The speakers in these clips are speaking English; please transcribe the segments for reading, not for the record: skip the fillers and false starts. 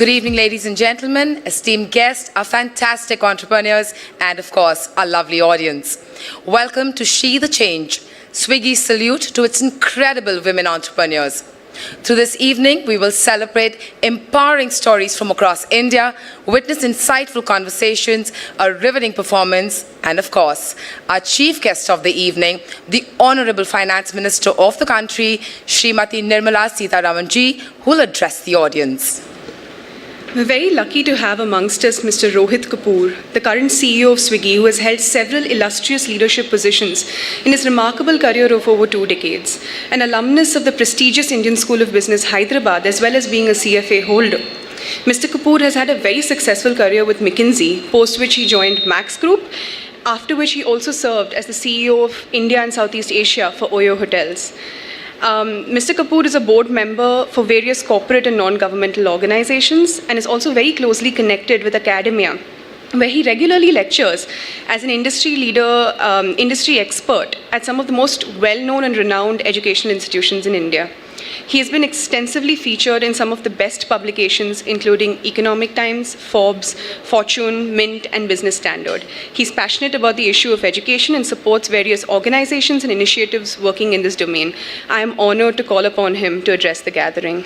Good evening, ladies and gentlemen, esteemed guests, our fantastic entrepreneurs, and of course, our lovely audience. Welcome to She the Change, Swiggy's salute to its incredible women entrepreneurs. Through this evening, we will celebrate empowering stories from across India, witness insightful conversations, a riveting performance, and of course, our chief guest of the evening, the Honourable Finance Minister of the country, Srimati Nirmala Sitharaman Ji, who will address the audience. We're very lucky to have amongst us Mr. Rohit Kapoor, the current CEO of Swiggy, who has held several illustrious leadership positions in his remarkable career of over 2 decades, an alumnus of the prestigious Indian School of Business, Hyderabad, as well as being a CFA holder. Mr. Kapoor has had a very successful career with McKinsey, post which he joined Max Group, after which he also served as the CEO of India and Southeast Asia for Oyo Hotels. Mr. Kapoor is a board member for various corporate and non-governmental organizations and is also very closely connected with academia, where he regularly lectures as an industry leader, industry expert at some of the most well-known and renowned educational institutions in India. He has been extensively featured in some of the best publications, including Economic Times, Forbes, Fortune, Mint, and Business Standard. He's passionate about the issue of education and supports various organizations and initiatives working in this domain. I am honored to call upon him to address the gathering.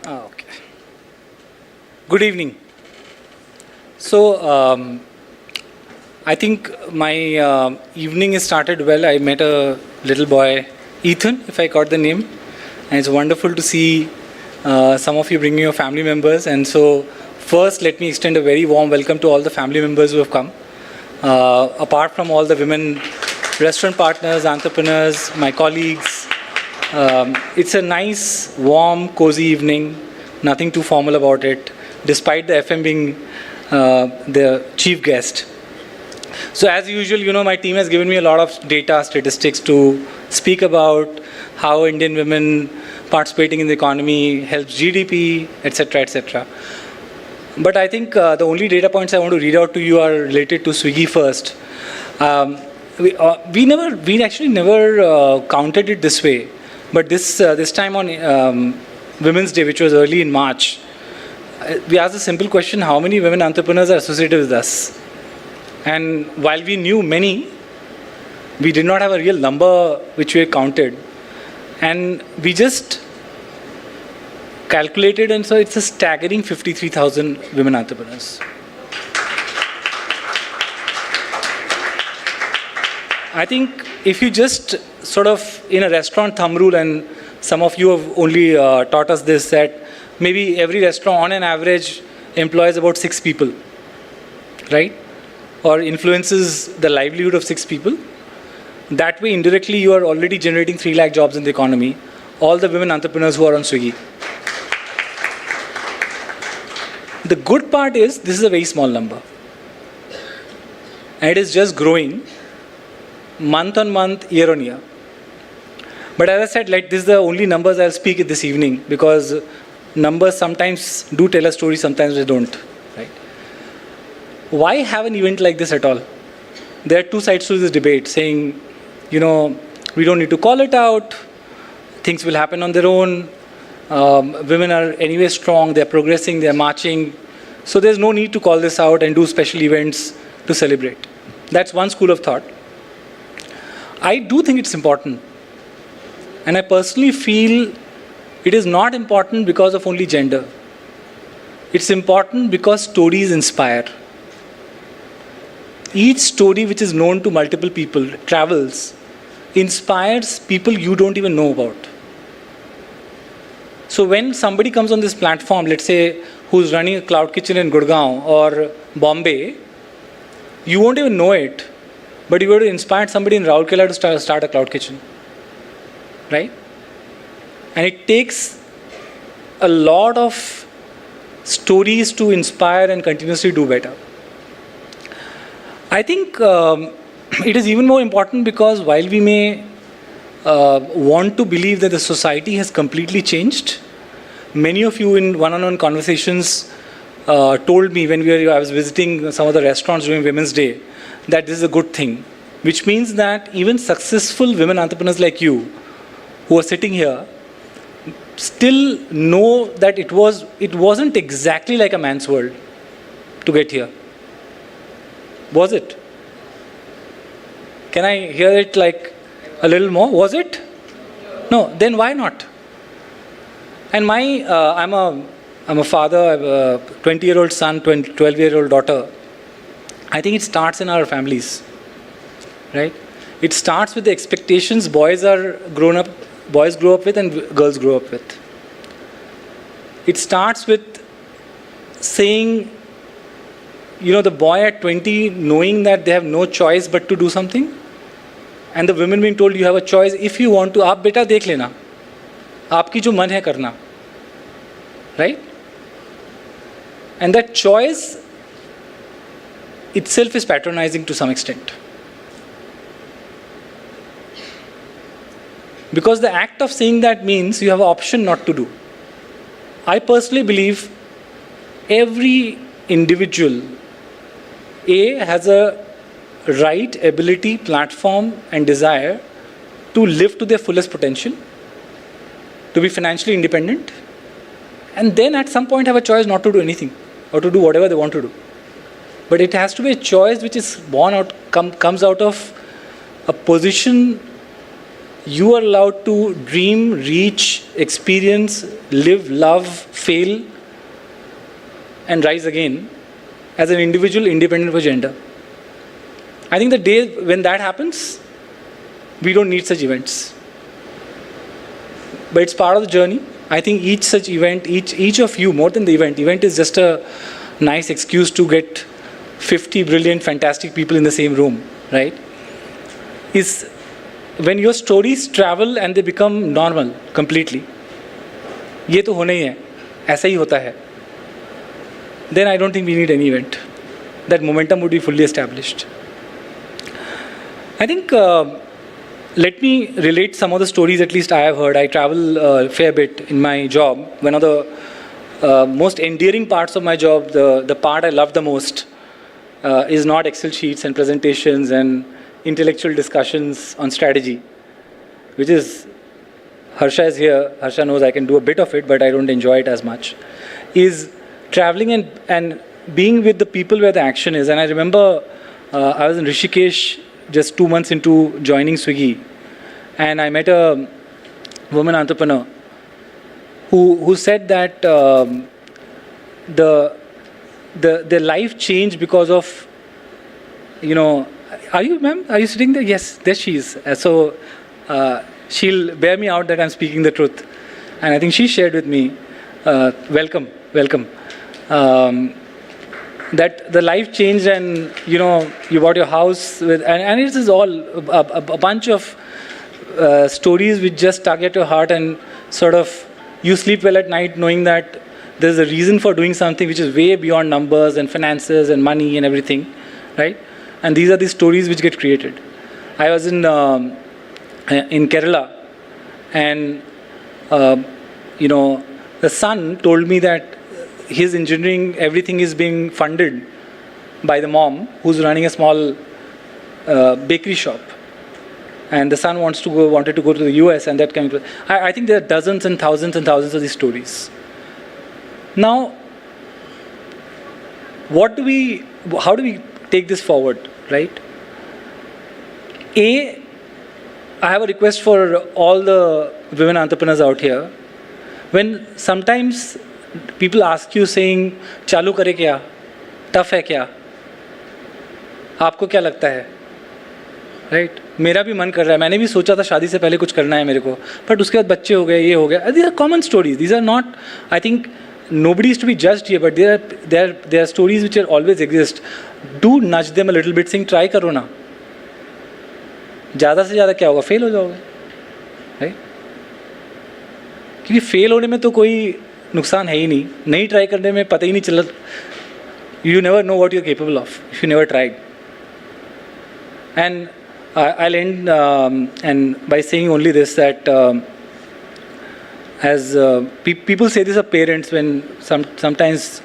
Okay. Good evening. So, I think my evening has started well. I met a little boy, Ethan, if I got the name, and it's wonderful to see some of you bringing your family members. And so, first, let me extend a very warm welcome to all the family members who have come. Apart from all the women restaurant partners, entrepreneurs, my colleagues, it's a nice, warm, cozy evening, nothing too formal about it, despite the FM being the chief guest. So as usual, you know, my team has given me a lot of data, statistics to speak about how Indian women participating in the economy helps GDP, etc., etc. But I think the only data points I want to read out to you are related to Swiggy first. We actually never counted it this way. But this time on Women's Day, which was early in March, we asked a simple question: how many women entrepreneurs are associated with us? And while we knew many, we did not have a real number which we had counted. And we just calculated, and so it's a staggering 53,000 women entrepreneurs. I think if you just sort of, in a restaurant thumb rule, and some of you have only taught us this, that maybe every restaurant on an average employs about 6 people, right? Or influences the livelihood of 6 people. That way, indirectly, you are already generating 3 lakh jobs in the economy. All the women entrepreneurs who are on Swiggy. The good part is, this is a very small number. And it is just growing month on month, year on year. But as I said, like, this is the only numbers I'll speak at this evening, because numbers sometimes do tell a story, sometimes they don't. Right? Why have an event like this at all? There are 2 sides to this debate, saying, you know, we don't need to call it out, things will happen on their own, women are anyway strong, they're progressing, they're marching, so there's no need to call this out and do special events to celebrate. That's one school of thought. I do think it's important. And I personally feel it is not important because of only gender. It's important because stories inspire. Each story which is known to multiple people, travels, inspires people you don't even know about. So when somebody comes on this platform, let's say, who's running a cloud kitchen in Gurgaon or Bombay, you won't even know it. But you would have inspired somebody in Raurkela to start a cloud kitchen, right? And it takes a lot of stories to inspire and continuously do better. I think it is even more important because while we may want to believe that the society has completely changed, many of you in one-on-one conversations told me when I was visiting some of the restaurants during Women's Day that this is a good thing, which means that even successful women entrepreneurs like you who are sitting here still know that it wasn't exactly like a man's world to get here. Was it? Can I hear it like a little more? Was it? No, then why not? And I'm a father, I have a 20-year-old son, 12-year-old daughter. I think it starts in our families, right? It starts with the expectations boys grow up with and girls grow up with. It starts with saying, the boy at 20 knowing that they have no choice but to do something, and the women being told you have a choice if you want to. आप बेटा देख लेना, आपकी जो मन है करना, right? And that choice itself is patronizing to some extent. Because the act of saying that means you have an option not to do. I personally believe every individual has a right, ability, platform and desire to live to their fullest potential, to be financially independent, and then at some point have a choice not to do anything or to do whatever they want to do. But it has to be a choice which is comes out of a position you are allowed to dream, reach, experience, live, love, fail, and rise again as an individual independent of a gender. I think the day when that happens, we don't need such events. But it's part of the journey. I think each such event, each of you, more than the event is just a nice excuse to get 50 brilliant, fantastic people in the same room, right? Is when your stories travel and they become normal completely. ये तो होना ही है, ऐसा ही होता है. Then I don't think we need any event. That momentum would be fully established. I think, let me relate some of the stories at least I have heard. I travel a fair bit in my job. One of the most endearing parts of my job, the part I love the most, is not Excel sheets and presentations and intellectual discussions on strategy, which is, Harsha is here, Harsha knows I can do a bit of it, but I don't enjoy it as much, is traveling and being with the people where the action is. And I remember I was in Rishikesh just 2 months into joining Swiggy, and I met a woman entrepreneur who said that the life changed because of, are you sitting there? Yes, there she is. So she'll bear me out that I'm speaking the truth. And I think she shared with me, welcome, that the life changed and, you bought your house with, and it is all a bunch of stories which just tug at your heart and sort of, you sleep well at night knowing that there's a reason for doing something which is way beyond numbers and finances and money and everything, right? And these are the stories which get created. I was in Kerala, and the son told me that his engineering, everything is being funded by the mom, who's running a small bakery shop. And the son wanted to go to the US, and that kind of. I think there are dozens and thousands of these stories. Now, how do we take this forward, right? I have a request for all the women entrepreneurs out here. When sometimes people ask you saying, चालू करे क्या? Tough है क्या? आपको क्या लगता है? Right? मेरा भी मन कर रहा है. मैंने भी सोचा था शादी से पहले कुछ करना है मेरे को. But उसके बाद बच्चे हो गए, ये हो गया. These are common stories. These are not, I think, nobody is to be judged here, but there are stories which will always exist. Do nudge them a little bit, saying, try करो ना. ज़्यादा से ज़्यादा क्या होगा? Fail हो जाओगे. Right? क्योंकि फेल होने में तो कोई नुकसान है ही नहीं ट्राई करने में पता ही नहीं चला. You never know what you're capable of if you never tried. And I'll end and by saying only this, that as people say this of parents, when sometimes,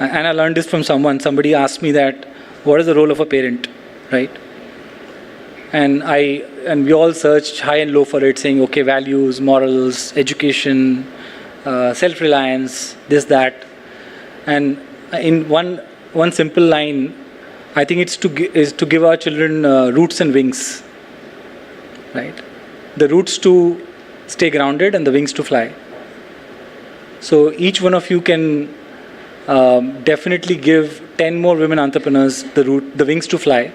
and I learned this from somebody asked me that, what is the role of a parent, right? And we all searched high and low for it, saying, okay, values, morals, education, self-reliance, this, that. And in one simple line, I think it's to give our children roots and wings, right? The roots to stay grounded and the wings to fly. So each one of you can definitely give 10 more women entrepreneurs the wings to fly.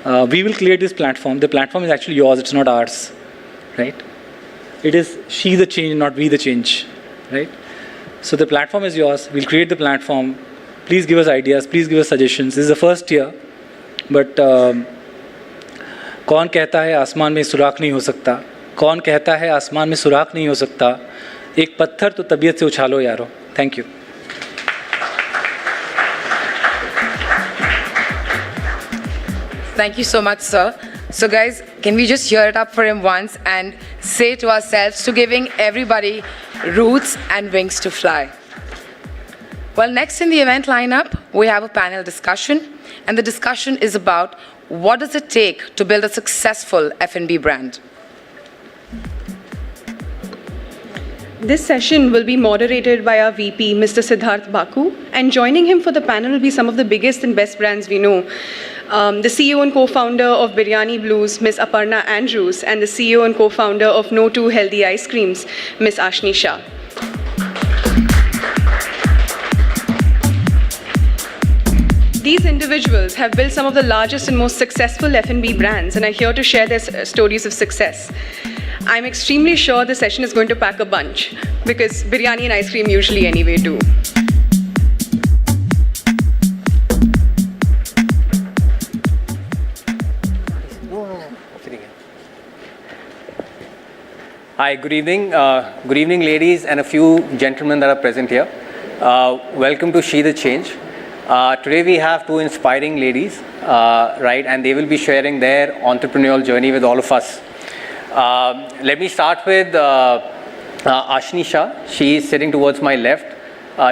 We will create this platform. The platform is actually yours, it's not ours, right? It is she the change, not we the change, right? So the platform is yours. We'll create the platform. Please give us ideas. Please give us suggestions. This is the first year, but कौन कहता है आसमान में सुराख नहीं हो सकता? कौन कहता है आसमान में सुराख नहीं हो सकता? एक पत्थर तो तबीयत से उछालो यारो. Thank you. Thank you so much, sir. So guys, can we just hear it up for him once and say to ourselves to giving everybody roots and wings to fly. Well, next in the event lineup, we have a panel discussion, and the discussion is about what does it take to build a successful F&B brand. This session will be moderated by our VP, Mr. Siddharth Baku, and joining him for the panel will be some of the biggest and best brands we know. The CEO and co-founder of Biryani Blues, Ms. Aparna Andrews, and the CEO and co-founder of No 2 Healthy Ice Creams, Ms. Ashni Shah. These individuals have built some of the largest and most successful F&B brands and are here to share their stories of success. I'm extremely sure the session is going to pack a bunch because biryani and ice cream usually anyway do. Hi, good evening. Good evening, ladies and a few gentlemen that are present here. Welcome to She the Change. Today we have two inspiring ladies, right, and they will be sharing their entrepreneurial journey with all of us. Let me start with Ashni Shah. She is sitting towards my left.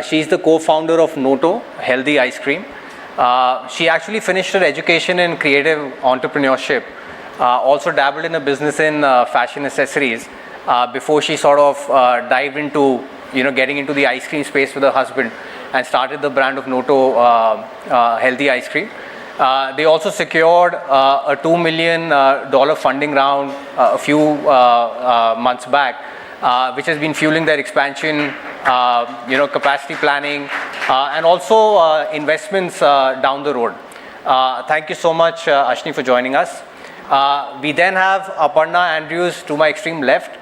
She is the co-founder of No 2 Healthy Ice Cream. She actually finished her education in creative entrepreneurship, also dabbled in a business in fashion accessories before she sort of dived into getting into the ice cream space with her husband and started the brand of No 2 Healthy Ice Cream. They also secured a $2 million funding round a few months back, which has been fueling their expansion, capacity planning, and also investments down the road. Thank you so much, Ashni, for joining us. We then have Aparna Andrews to my extreme left.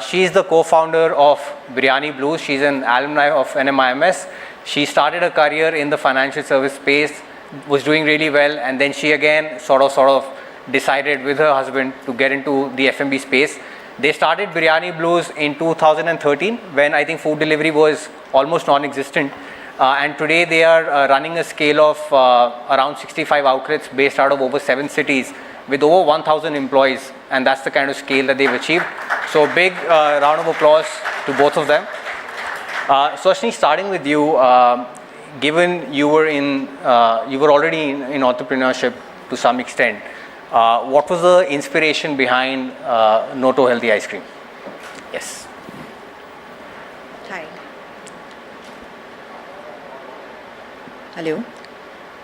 She is the co-founder of Biryani Blues. She's an alumni of NMIMS. She started her career in the financial service space, was doing really well, and then she again sort of decided with her husband to get into the F&B space. They started Biryani Blues in 2013 when I think food delivery was almost non-existent, and today they are running a scale of around 65 outlets based out of over 7 cities with over 1,000 employees, and that's the kind of scale that they've achieved. So big round of applause to both of them. So Ashni, starting with you, given you were already in entrepreneurship to some extent, what was the inspiration behind No 2 Healthy Ice Cream? Yes. Hi. Hello.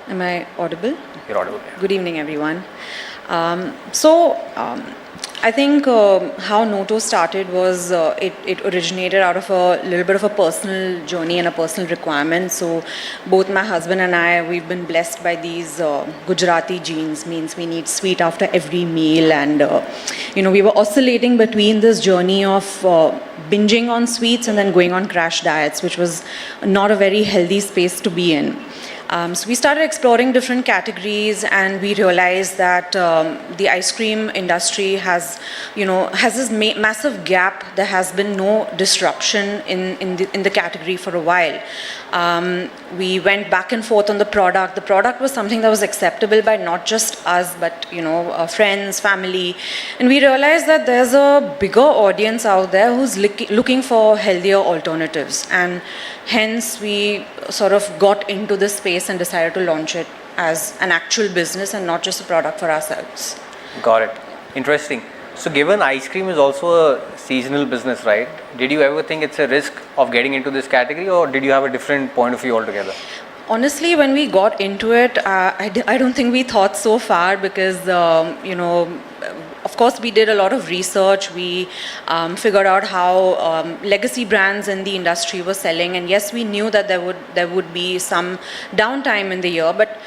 Am I audible? You're audible. Yeah. Good evening, everyone. I think how No 2 started was it originated out of a little bit of a personal journey and a personal requirement. So both my husband and I, we've been blessed by these Gujarati genes, means we need sweet after every meal, and we were oscillating between this journey of binging on sweets and then going on crash diets, which was not a very healthy space to be in. So we started exploring different categories, and we realized that the ice cream industry has this massive gap. There has been no disruption in the category for a while. We went back and forth on the product. The product was something that was acceptable by not just us, but friends, family, and we realized that there's a bigger audience out there who's looking for healthier alternatives, and hence we sort of got into this space and decided to launch it as an actual business and not just a product for ourselves. Got it. Interesting. So given ice cream is also a seasonal business, right? Did you ever think it's a risk of getting into this category, or did you have a different point of view altogether? Honestly, when we got into it, I don't think we thought so far because, of course, we did a lot of research. We figured out how legacy brands in the industry were selling, and yes, we knew that there would be some downtime in the year, but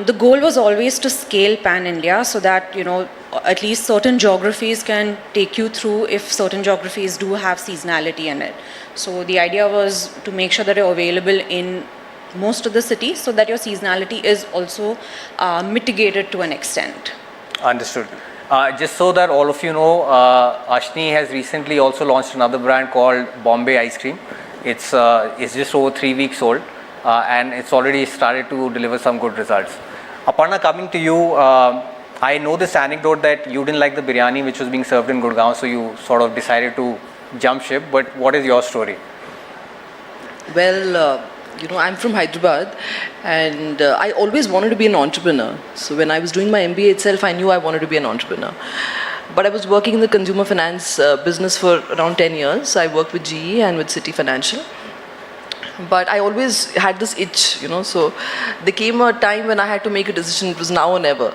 the goal was always to scale pan-India so that, at least certain geographies can take you through if certain geographies do have seasonality in it. So the idea was to make sure that you're available in most of the cities so that your seasonality is also mitigated to an extent. Understood. Just so that all of you know, Ashni has recently also launched another brand called Bombay Ice Cream. It's just over 3 weeks old, and it's already started to deliver some good results. Aparna, coming to you, I know this anecdote that you didn't like the biryani which was being served in Gurgaon, so you sort of decided to jump ship, but what is your story? Well, I'm from Hyderabad, and I always wanted to be an entrepreneur. So when I was doing my MBA itself, I knew I wanted to be an entrepreneur. But I was working in the consumer finance business for around 10 years. I worked with GE and with City Financial. But I always had this itch, so there came a time when I had to make a decision. It was now or never.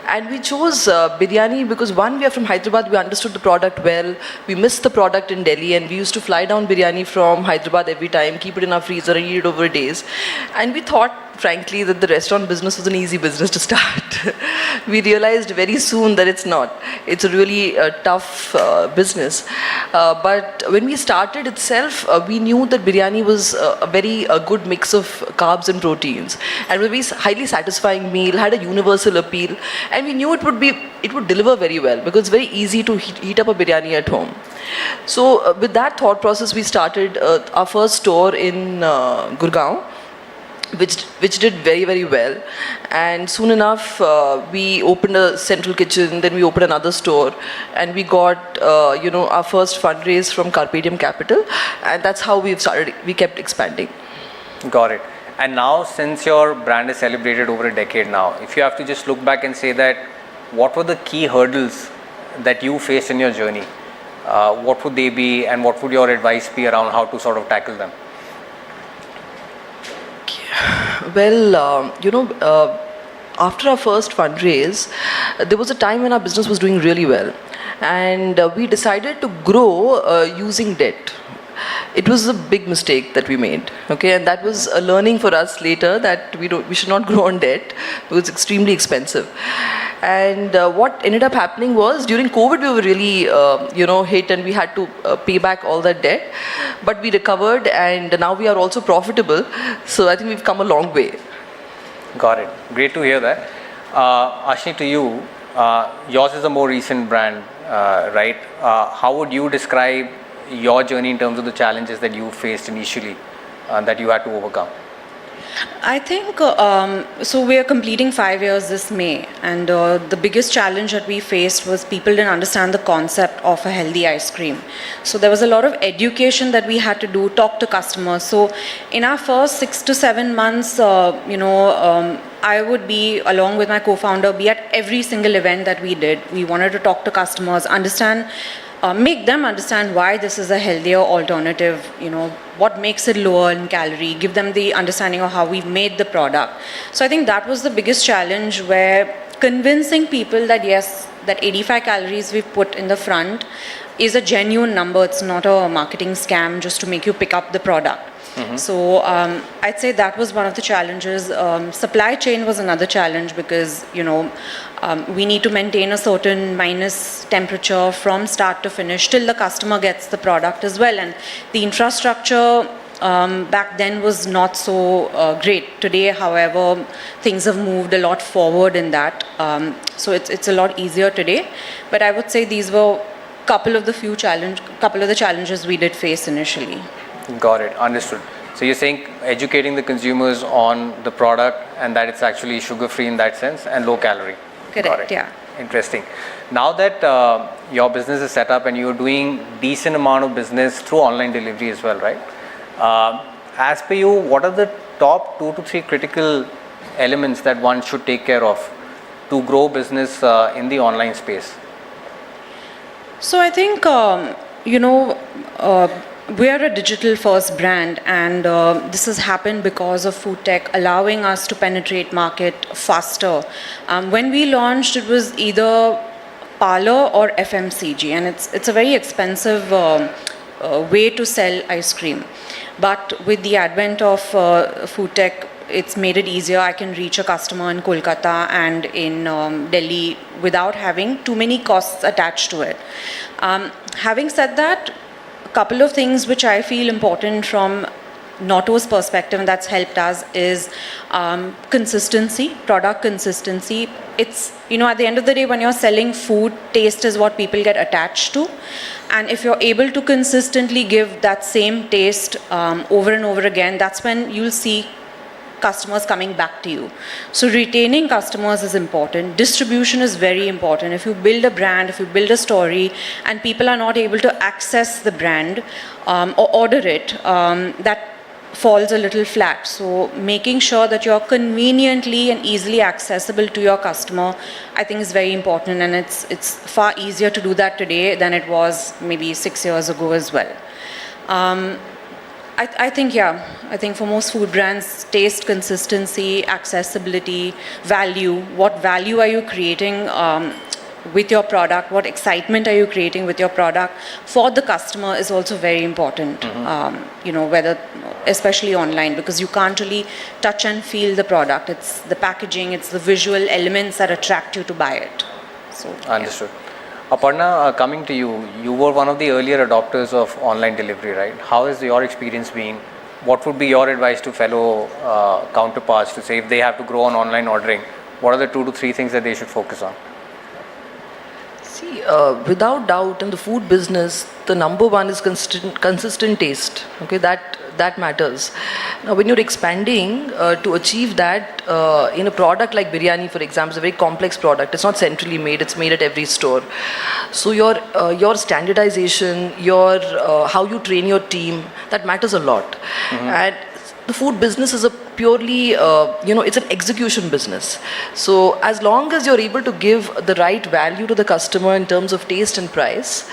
And we chose biryani because one, we are from Hyderabad, we understood the product well, we missed the product in Delhi, and we used to fly down biryani from Hyderabad every time, keep it in our freezer and eat it over days. And we thought, frankly, that the restaurant business was an easy business to start. We realized very soon that it's not. It's a really tough business. But when we started itself, we knew that biryani was a very good mix of carbs and proteins, and it was a very highly satisfying meal, had a universal appeal, and we knew it would deliver very well because it's very easy to heat up a biryani at home. So with that thought process, we started our first store in Gurgaon, which did very, very well. And soon enough, we opened a central kitchen, then we opened another store, and we got, our first fundraise from Carpedium Capital, and that's how we kept expanding. Got it. And now, since your brand is celebrated over a decade now, if you have to just look back and say that, what were the key hurdles that you faced in your journey? What would they be, and what would your advice be around how to sort of tackle them? Well, after our first fundraise, there was a time when our business was doing really well, and we decided to grow using debt. It was a big mistake that we made, okay, and that was a learning for us later that we should not grow on debt because it's extremely expensive. And what ended up happening was during COVID we were really hit, and we had to pay back all that debt, but we recovered, and now we are also profitable. So I think we've come a long way. Got it. Great to hear that. Ashni, to you, yours is a more recent brand, right? How would you describe your journey in terms of the challenges that you faced initially that you had to overcome? I think, so we are completing 5 years this May, and the biggest challenge that we faced was people didn't understand the concept of a healthy ice cream. So there was a lot of education that we had to do, talk to customers. So in our first 6 to 7 months, I would be, along with my co-founder, be at every single event that we did. We wanted to talk to customers, understand, make them understand why this is a healthier alternative, what makes it lower in calorie, give them the understanding of how we've made the product. So I think that was the biggest challenge, where convincing people that yes, that 85 calories we've put in the front is a genuine number. It's not a marketing scam just to make you pick up the product. Mm-hmm. So I'd say that was one of the challenges. Supply chain was another challenge because, we need to maintain a certain minus temperature from start to finish till the customer gets the product as well. And the infrastructure back then was not so great. Today, however, things have moved a lot forward in that. So it's a lot easier today. But I would say these were couple of the challenges we did face initially. Got it. Understood. So you're saying educating the consumers on the product and that it's actually sugar-free in that sense and low calorie. Correct, Got it. yeah. Interesting. Now that your business is set up and you're doing decent amount of business through online delivery as well, right? As per you, what are the top 2 to 3 critical elements that one should take care of to grow business in the online space? So I think, we are a digital first brand, and this has happened because of food tech allowing us to penetrate market faster. When we launched, it was either parlor or FMCG, and it's a very expensive way to sell ice cream. But with the advent of food tech, it's made it easier. I can reach a customer in Kolkata and in Delhi without having too many costs attached to it. Having said that, a couple of things which I feel important from Notto's perspective and that's helped us is consistency, product consistency. It's, at the end of the day, when you're selling food, taste is what people get attached to. And if you're able to consistently give that same taste over and over again, that's when you'll see customers coming back to you. So retaining customers is important. Distribution is very important. If you build a brand, if you build a story, and people are not able to access the brand or order it, that falls a little flat. So making sure that you're conveniently and easily accessible to your customer, I think is very important, and it's far easier to do that today than it was maybe 6 years ago as well. I think for most food brands, taste, consistency, accessibility, value, what value are you creating with your product, what excitement are you creating with your product for the customer is also very important, whether, especially online, because you can't really touch and feel the product. It's the packaging, it's the visual elements that attract you to buy it. So, Understood. Aparna, coming to you, you were one of the earlier adopters of online delivery, right? How has your experience been? What would be your advice to fellow counterparts to say if they have to grow on online ordering, what are the 2 to 3 things that they should focus on? See, without doubt, in the food business, the number one is consistent taste. Okay, that matters. Now, when you're expanding to achieve that in a product like biryani, for example, is a very complex product. It's not centrally made; it's made at every store. So your standardization, your how you train your team, that matters a lot. And the food business is a purely, it's an execution business. So as long as you're able to give the right value to the customer in terms of taste and price,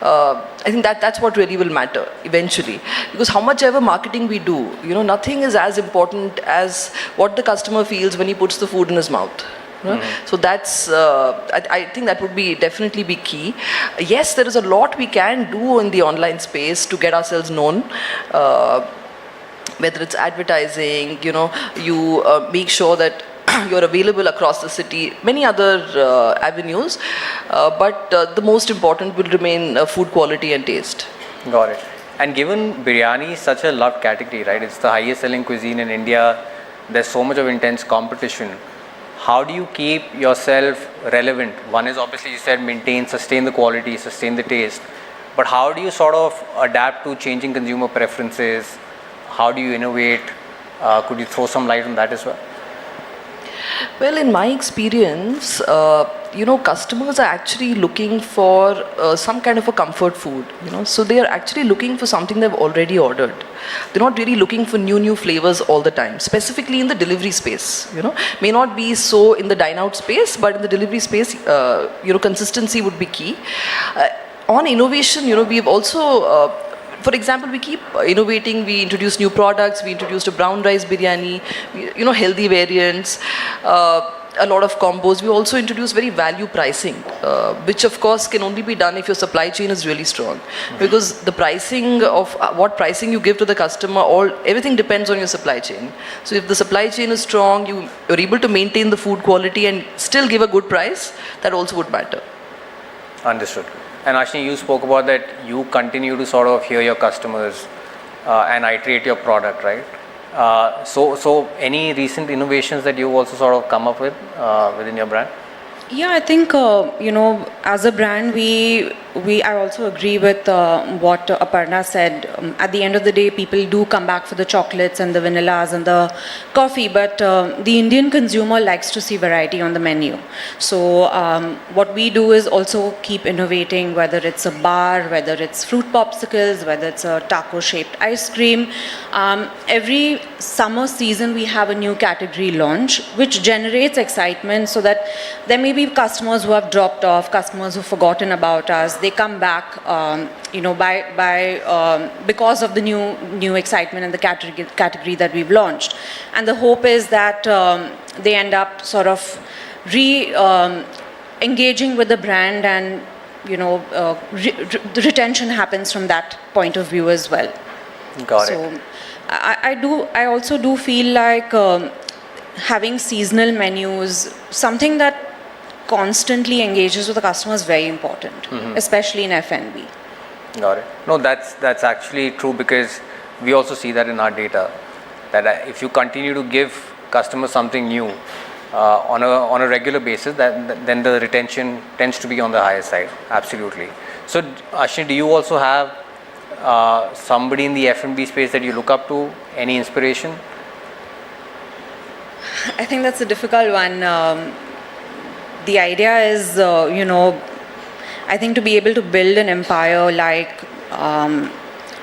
I think that's what really will matter eventually. Because how much ever marketing we do, nothing is as important as what the customer feels when he puts the food in his mouth. So that's, I think that would definitely be key. Yes, there is a lot we can do in the online space to get ourselves known. Whether it's advertising, you make sure that you're available across the city, many other avenues, but the most important will remain food quality and taste. Got it. And given biryani is such a loved category, right? It's the highest selling cuisine in India. There's so much of intense competition. How do you keep yourself relevant? One is obviously you said sustain the quality, sustain the taste. But how do you sort of adapt to changing consumer preferences? How do you innovate? Could you throw some light on that as well? Well, in my experience, customers are actually looking for some kind of a comfort food, so they are actually looking for something they've already ordered. They're not really looking for new flavors all the time, specifically in the delivery space, may not be so in the dine out space, but in the delivery space, consistency would be key. On innovation, we've also, for example, we keep innovating. We introduce new products. We introduced a brown rice biryani, healthy variants, a lot of combos. We also introduce very value pricing, which of course can only be done if your supply chain is really strong. Because the pricing of what pricing you give to the customer, everything depends on your supply chain. So if the supply chain is strong, you're able to maintain the food quality and still give a good price, that also would matter. Understood. And Ashni, you spoke about that you continue to sort of hear your customers. and iterate your product, right? So any recent innovations that you also sort of come up with within your brand? Yeah, I think as a brand, I also agree with what Aparna said. At the end of the day, people do come back for the chocolates and the vanillas and the coffee, but the Indian consumer likes to see variety on the menu. So what we do is also keep innovating, whether it's a bar, whether it's fruit popsicles, whether it's a taco-shaped ice cream. Every summer season, we have a new category launch, which generates excitement so that there may be customers who have dropped off, customers who've forgotten about us. They come back, because of the new excitement and the category that we've launched. And the hope is that they end up sort of engaging with the brand, and the retention happens from that point of view as well. Got it. So I also do feel like having seasonal menus, something that constantly engages with the customer, is very important, especially in F&B. Got it. No, that's actually true, because we also see that in our data, that if you continue to give customers something new on a regular basis, then the retention tends to be on the higher side. Absolutely. So Ashni, do you also have somebody in the F&B space that you look up to? Any inspiration? I think that's a difficult one. The idea is, I think to be able to build an empire like,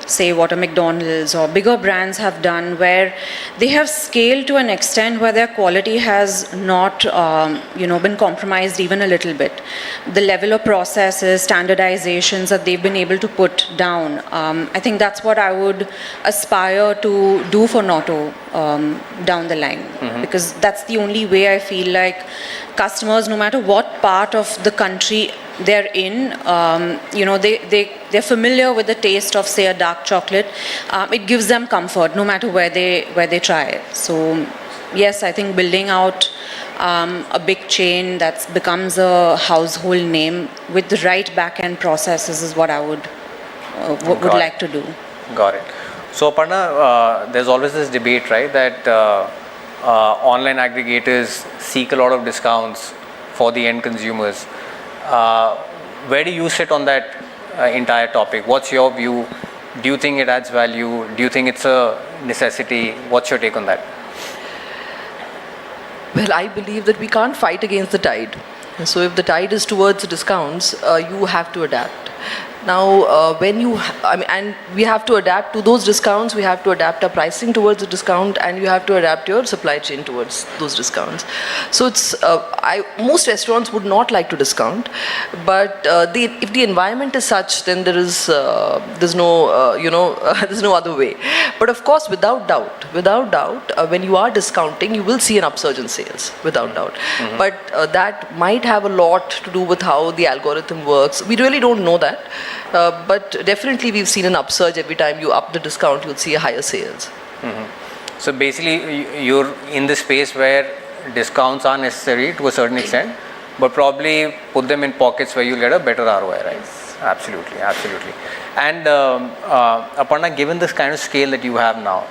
say, what a McDonald's or bigger brands have done, where they have scaled to an extent where their quality has not, been compromised even a little bit. The level of processes, standardizations that they've been able to put down, I think that's what I would aspire to do for Noto down the line, because that's the only way I feel like customers, no matter what part of the country they're in, they're familiar with the taste of, say, a dark chocolate. It gives them comfort no matter where they try it. So yes, I think building out a big chain that becomes a household name with the right back-end processes is what I would like to do. Got it. So Aparna, there's always this debate, right, that online aggregators seek a lot of discounts for the end consumers. Where do you sit on that entire topic? What's your view? Do you think it adds value? Do you think it's a necessity? What's your take on that? Well, I believe that we can't fight against the tide. So if the tide is towards discounts, you have to adapt. Now, and we have to adapt to those discounts, we have to adapt our pricing towards the discount, and you have to adapt your supply chain towards those discounts. So it's, most restaurants would not like to discount, but if the environment is such, then there's no, there's no other way. But of course, without doubt, when you are discounting, you will see an upsurge in sales, without doubt. But that might have a lot to do with how the algorithm works. We really don't know that. But definitely we've seen an upsurge. Every time you up the discount, you'll see a higher sales. So basically, you're in the space where discounts are necessary to a certain extent, but probably put them in pockets where you'll get a better ROI, right? Absolutely, absolutely. And Aparna, given this kind of scale that you have now,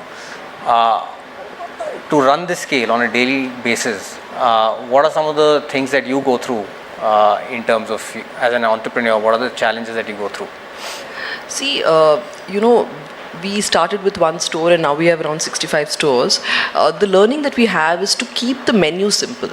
to run this scale on a daily basis, what are some of the things that you go through in terms of, as an entrepreneur, what are the challenges that you go through? See, we started with one store and now we have around 65 stores. The learning that we have is to keep the menu simple.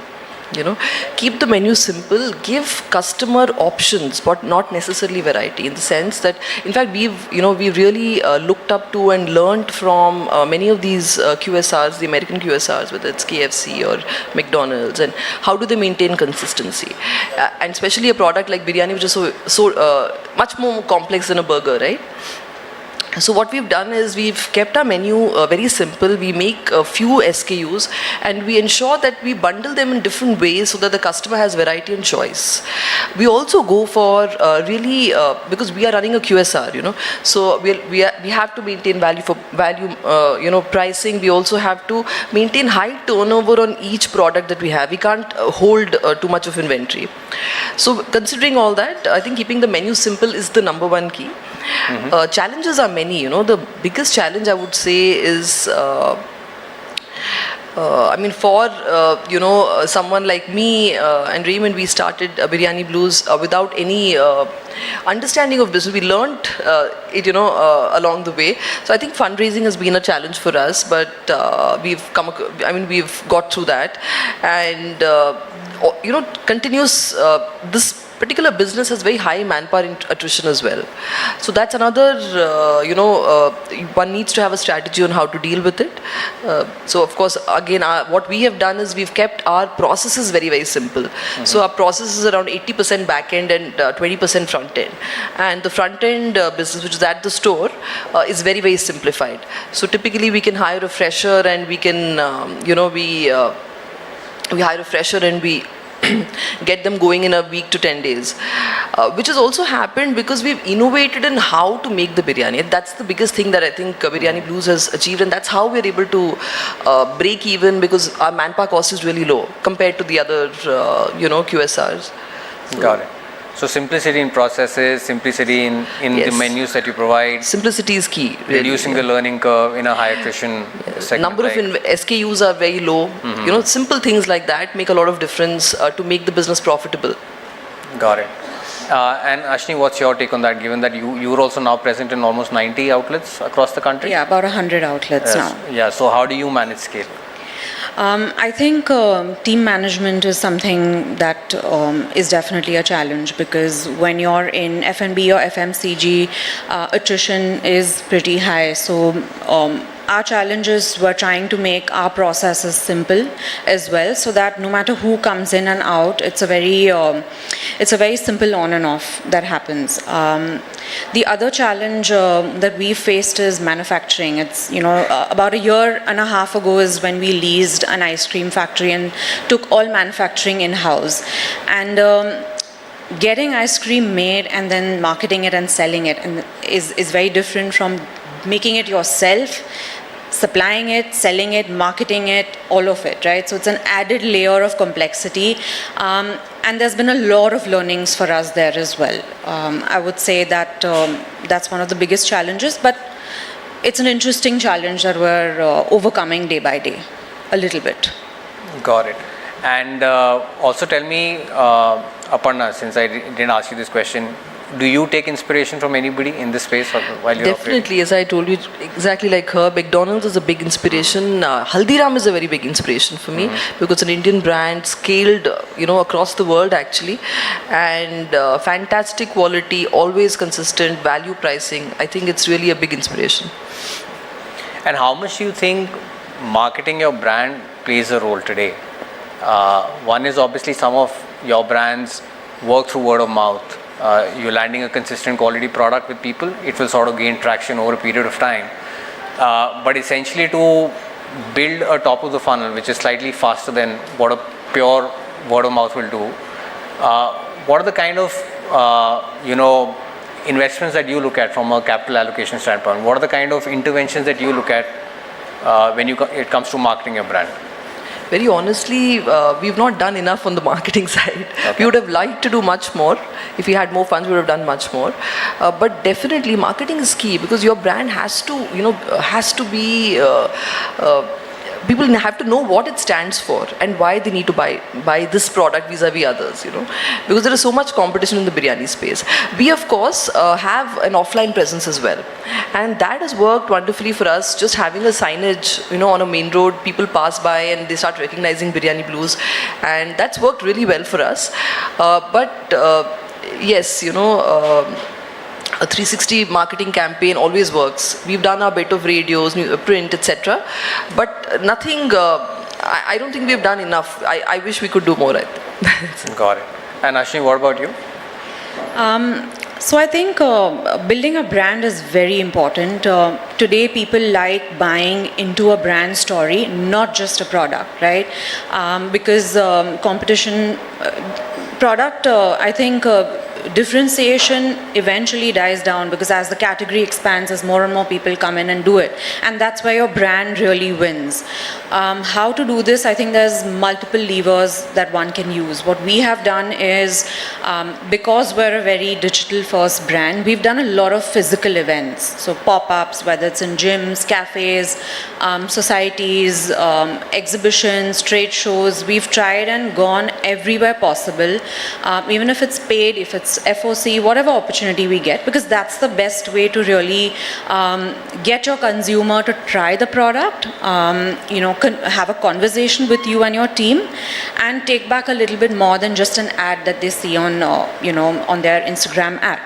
Keep the menu simple, give customer options, but not necessarily variety, in the sense that, in fact, we've really looked up to and learned from many of these QSRs, the American QSRs, whether it's KFC or McDonald's, and how do they maintain consistency, and especially a product like biryani, which is so much more complex than a burger, right? So what we've done is we've kept our menu very simple. We make a few SKUs and we ensure that we bundle them in different ways so that the customer has variety and choice. We also go for really, because we are running a QSR, so we have to maintain value for value, pricing. We also have to maintain high turnover on each product that we have. We can't hold too much of inventory. So considering all that, I think keeping the menu simple is the number one key. Challenges are many. many. The biggest challenge I would say is, for someone like me and Raymond, we started Biryani Blues without any understanding of business. We learned it, along the way. So I think fundraising has been a challenge for us, but we've got through that, and continuous this particular business has very high manpower attrition as well. So that's another, one needs to have a strategy on how to deal with it. So of course, again, what we have done is we've kept our processes very, very simple. Mm-hmm. So our process is around 80% back end and 20% front end. And the front end business, which is at the store, is very, very simplified. So typically we can hire a fresher and we can, we hire a fresher and we get them going in a week to 10 days, which has also happened because we've innovated in how to make the biryani. That's the biggest thing that I think Biryani Blues has achieved, and that's how we're able to break even, because our manpower cost is really low compared to the other, QSRs. So, got it. So simplicity in processes, simplicity in yes. the menus that you provide. Simplicity is key. Really, reducing the learning curve in a high attrition segment. Number of SKUs are very low. Mm-hmm. Simple things like that make a lot of difference to make the business profitable. Got it. And Ashni, what's your take on that, given that you are also now present in almost 90 outlets across the country? Yeah, about 100 outlets now. Yeah, so how do you manage scale? I think team management is something that is definitely a challenge, because when you're in F&B or FMCG, attrition is pretty high. So our challenges were trying to make our processes simple as well, so that no matter who comes in and out, it's a very simple on and off that happens. The other challenge that we faced is manufacturing. It's about a year and a half ago is when we leased an ice cream factory and took all manufacturing in-house, and getting ice cream made and then marketing it and selling it is very different from making it yourself, supplying it, selling it, marketing it, all of it, right? So it's an added layer of complexity, and there's been a lot of learnings for us there as well. I would say that that's one of the biggest challenges, but it's an interesting challenge that we're overcoming day by day, a little bit. Got it. And also tell me, Aparna, since I didn't ask you this question, do you take inspiration from anybody in this space while you're Definitely, operating? As I told you, exactly like her, McDonald's is a big inspiration. Haldiram is a very big inspiration for me, because it's an Indian brand, scaled, across the world actually, and fantastic quality, always consistent, value pricing. I think it's really a big inspiration. And how much do you think marketing your brand plays a role today? One is obviously some of your brands work through word of mouth. You're landing a consistent quality product with people, it will sort of gain traction over a period of time. But essentially, to build a top of the funnel, which is slightly faster than what a pure word of mouth will do, what are the kind of investments that you look at from a capital allocation standpoint? What are the kind of interventions that you look at when it comes to marketing your brand? Very honestly, we've not done enough on the marketing side. Okay. We would have liked to do much more. If we had more funds, we would have done much more. But definitely, marketing is key, because your brand has to be. People have to know what it stands for and why they need to buy this product vis-a-vis others, because there is so much competition in the biryani space. We, of course, have an offline presence as well, and that has worked wonderfully for us. Just having a signage, on a main road, people pass by and they start recognizing Biryani Blues, and that's worked really well for us. Yes, a 360 marketing campaign always works. We've done our bit of radios, print, etc. But nothing, I don't think we've done enough. I wish we could do more. Got it. And Ashni, what about you? So I think building a brand is very important. Today people like buying into a brand story, not just a product, right? Because competition, product, I think differentiation eventually dies down because as the category expands, as more and more people come in and do it, and that's where your brand really wins. How to do this? I think there's multiple levers that one can use. What we have done is, because we're a very digital-first brand, we've done a lot of physical events. So pop-ups, whether it's in gyms, cafes, societies, exhibitions, trade shows. We've tried and gone everywhere possible, even if it's paid, if it's FOC, whatever opportunity we get, because that's the best way to really get your consumer to try the product, have a conversation with you and your team, and take back a little bit more than just an ad that they see on, on their Instagram app.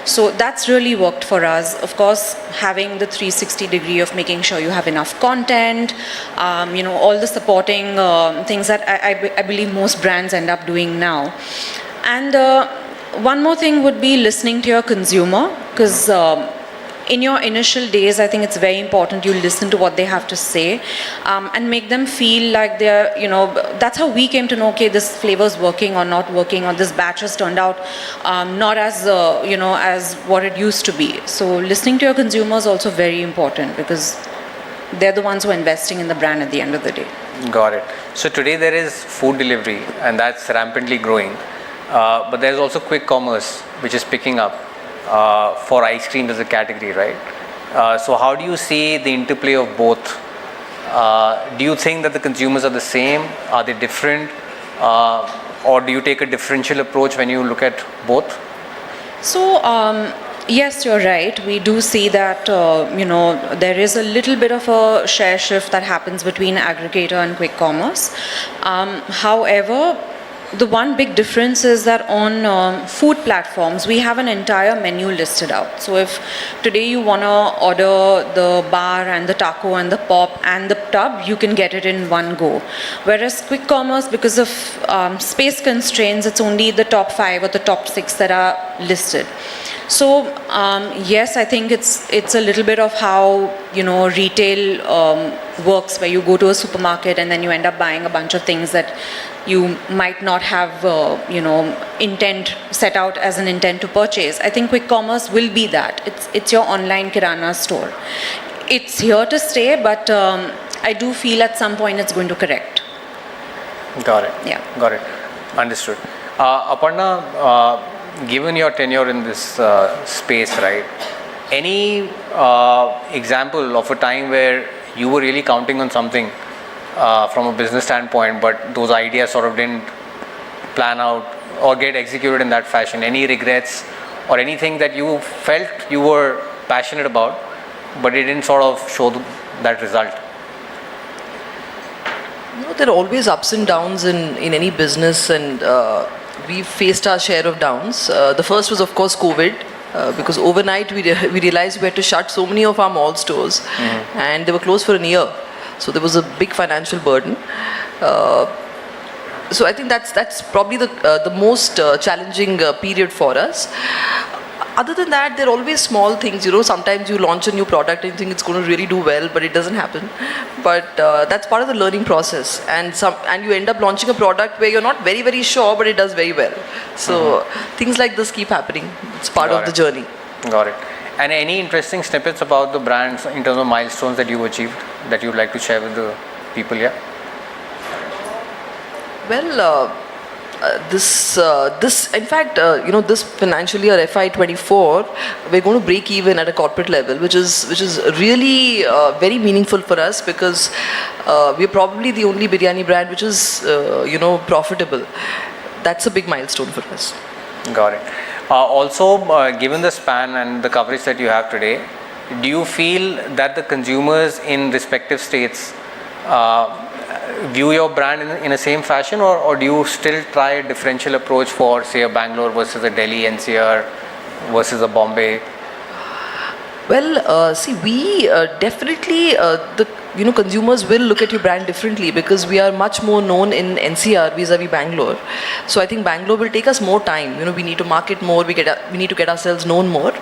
So that's really worked for us. Of course, having the 360 degree of making sure you have enough content, all the supporting things that I believe most brands end up doing now. And one more thing would be listening to your consumer, because in your initial days, I think it's very important you listen to what they have to say, and make them feel like they're, that's how we came to know, okay, this flavor is working or not working, or this batch has turned out not as, as what it used to be. So listening to your consumers is also very important, because they're the ones who are investing in the brand at the end of the day. Got it. So today there is food delivery, and that's rampantly growing. But there's also quick commerce, which is picking up for ice cream as a category, right? So how do you see the interplay of both? Do you think that the consumers are the same? Are they different? Or do you take a differential approach when you look at both? So, yes, you're right. We do see that, there is a little bit of a share shift that happens between aggregator and quick commerce. However, the one big difference is that on food platforms, we have an entire menu listed out. So if today you want to order the bar and the taco and the pop and the tub, you can get it in one go. Whereas quick commerce, because of space constraints, it's only the top 5 or the top 6 that are listed. So yes, I think it's a little bit of how retail works, where you go to a supermarket and then you end up buying a bunch of things that you might not have intent set out as an intent to purchase. I think quick commerce will be that. It's your online kirana store. It's here to stay, but I do feel at some point it's going to correct. Got it. Yeah. Got it. Understood. Aparna, given your tenure in this space, right, any example of a time where you were really counting on something from a business standpoint, but those ideas sort of didn't plan out or get executed in that fashion? Any regrets or anything that you felt you were passionate about, but it didn't sort of show that result? There are always ups and downs in any business, and we've faced our share of downs. The first was, of course, COVID, because overnight we realized we had to shut so many of our mall stores, and they were closed for a year. So there was a big financial burden. So I think that's probably the most challenging period for us. Other than that, there are always small things. Sometimes you launch a new product and you think it's going to really do well, but it doesn't happen. But that's part of the learning process. And you end up launching a product where you're not very, very sure, but it does very well. So things like this keep happening. It's part of the journey. Got it. And any interesting snippets about the brands in terms of milestones that you achieved that you'd like to share with the people here? Well, this in fact, this financial year FY24, we're going to break even at a corporate level, which is really very meaningful for us, because we're probably the only biryani brand which is profitable. That's a big milestone for us. Got it. Also, given the span and the coverage that you have today, do you feel that the consumers in respective states view your brand in the same fashion, or do you still try a differential approach for, say, a Bangalore versus a Delhi NCR versus a Bombay? Well, see, we definitely, consumers will look at your brand differently, because we are much more known in NCR vis-a-vis Bangalore. So I think Bangalore will take us more time. We need to market more, we need to get ourselves known more.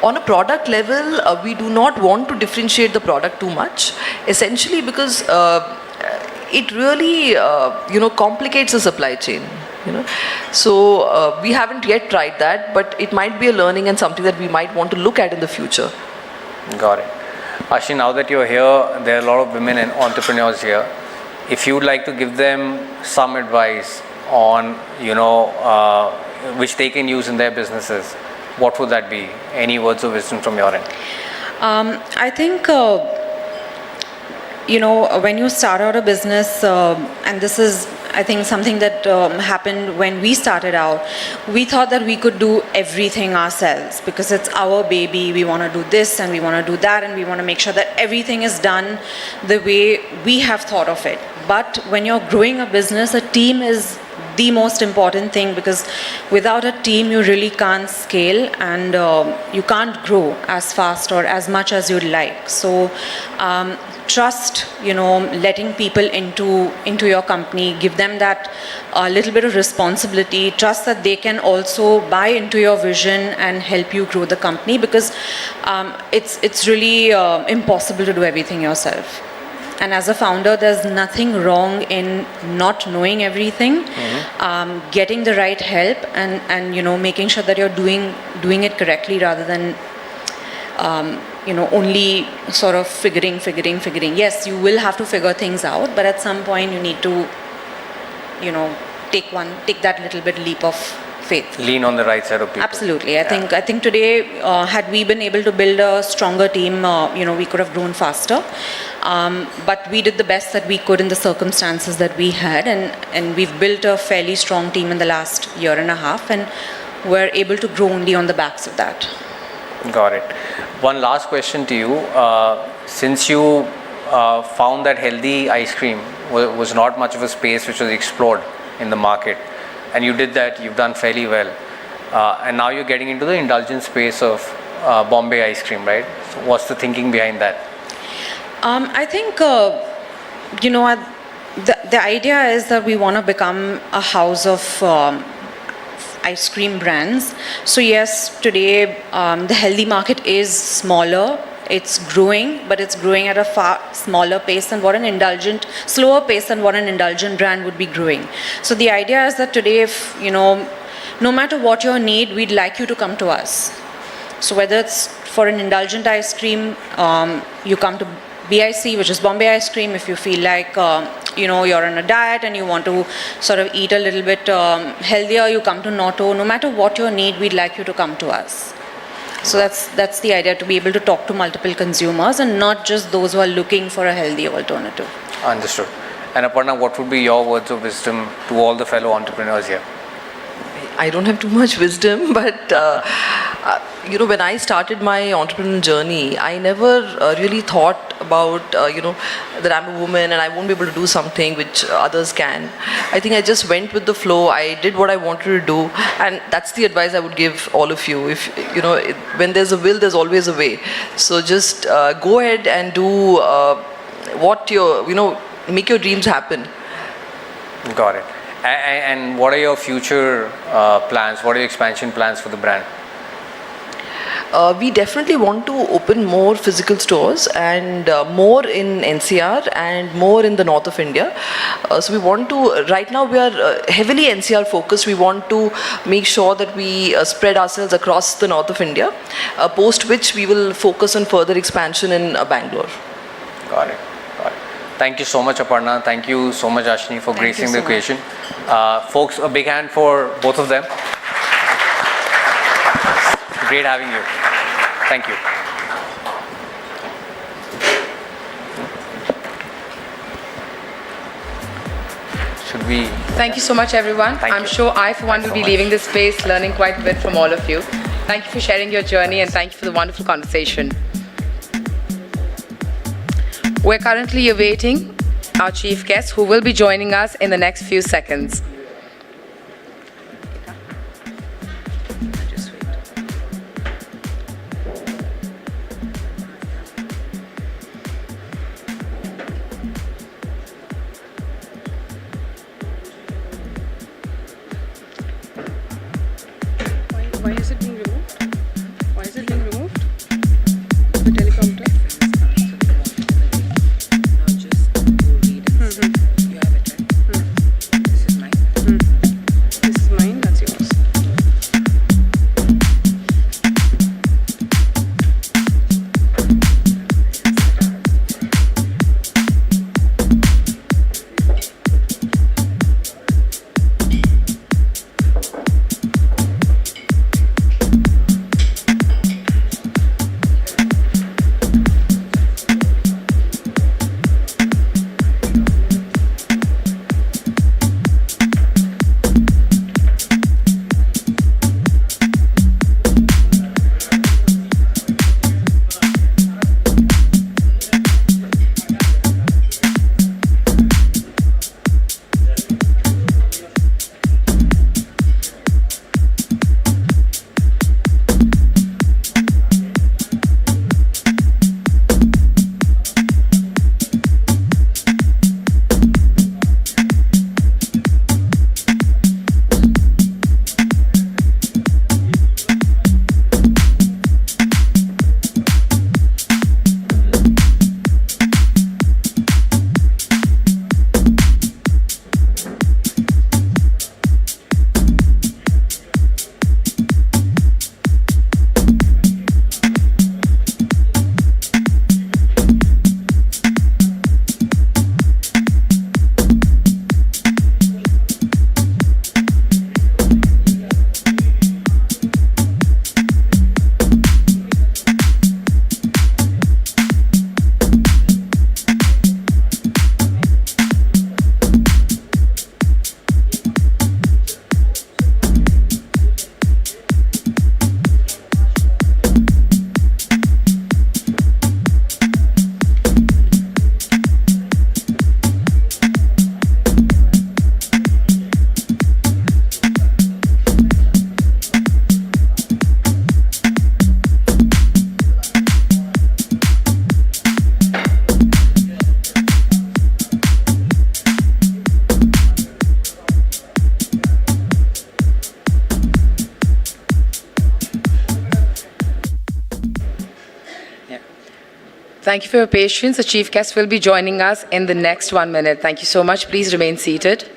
On a product level, we do not want to differentiate the product too much, essentially because it really, complicates the supply chain. you know. So we haven't yet tried that, but it might be a learning and something that we might want to look at in the future. Got it. Ashni, now that you're here, there are a lot of women and entrepreneurs here. If you would like to give them some advice on, which they can use in their businesses, what would that be? Any words of wisdom from your end? I think, when you start out a business, and this is, I think, something that happened when we started out, we thought that we could do everything ourselves because it's our baby. We want to do this and we want to do that, and we want to make sure that everything is done the way we have thought of it. But when you're growing a business, a team is the most important thing, because without a team you really can't scale, and you can't grow as fast or as much as you'd like. So trust, letting people into your company, give them that little bit of responsibility, trust that they can also buy into your vision and help you grow the company, because it's really impossible to do everything yourself. And as a founder, there's nothing wrong in not knowing everything, getting the right help, and making sure that you're doing it correctly, rather than only sort of figuring. Yes, you will have to figure things out, but at some point you need to, take that little bit leap of faith. Lean on the right side of people. Absolutely. I think today, had we been able to build a stronger team, we could have grown faster. But we did the best that we could in the circumstances that we had, and we've built a fairly strong team in the last year and a half, and we're able to grow only on the backs of that. Got it. One last question to you. Since you found that healthy ice cream was not much of a space which was explored in the market, and you did that, you've done fairly well, and now you're getting into the indulgent space of Bombay ice cream, right? So what's the thinking behind that? I think, the idea is that we want to become a house of ice cream brands. So yes, today the healthy market is smaller. It's growing, but it's growing at a far smaller pace than what slower pace than what an indulgent brand would be growing. So the idea is that today, if, no matter what your need, we'd like you to come to us. So whether it's for an indulgent ice cream, you come to BIC, which is Bombay ice cream. If you feel like, you're on a diet and you want to sort of eat a little bit healthier, you come to Noto. No matter what your need, we'd like you to come to us. So that's the idea, to be able to talk to multiple consumers and not just those who are looking for a healthy alternative. Understood. And Aparna, what would be your words of wisdom to all the fellow entrepreneurs here? I don't have too much wisdom, but when I started my entrepreneurial journey, I never really thought about that I'm a woman and I won't be able to do something which others can. I think I just went with the flow. I did what I wanted to do, and that's the advice I would give all of you. If when there's a will, there's always a way. So just go ahead and do make your dreams happen. Got it. And what are your future plans? What are your expansion plans for the brand? We definitely want to open more physical stores, and more in NCR and more in the north of India. So we want to, right now we are heavily NCR focused. We want to make sure that we spread ourselves across the north of India, post which we will focus on further expansion in Bangalore. Got it. Thank you so much, Aparna. Thank you so much, Ashni, for gracing the occasion. Folks, a big hand for both of them. Great having you. Thank you. Should we? Thank you so much, everyone. I'm sure I, for one, will be leaving this space learning quite a bit from all of you. Thank you for sharing your journey, and thank you for the wonderful conversation. We're currently awaiting our chief guest, who will be joining us in the next few seconds. Why is it being removed? Why is it being removed? The teleprompter? You have it, right? This is mine. Thank you for your patience. The chief guest will be joining us in the next 1 minute. Thank you so much. Please remain seated.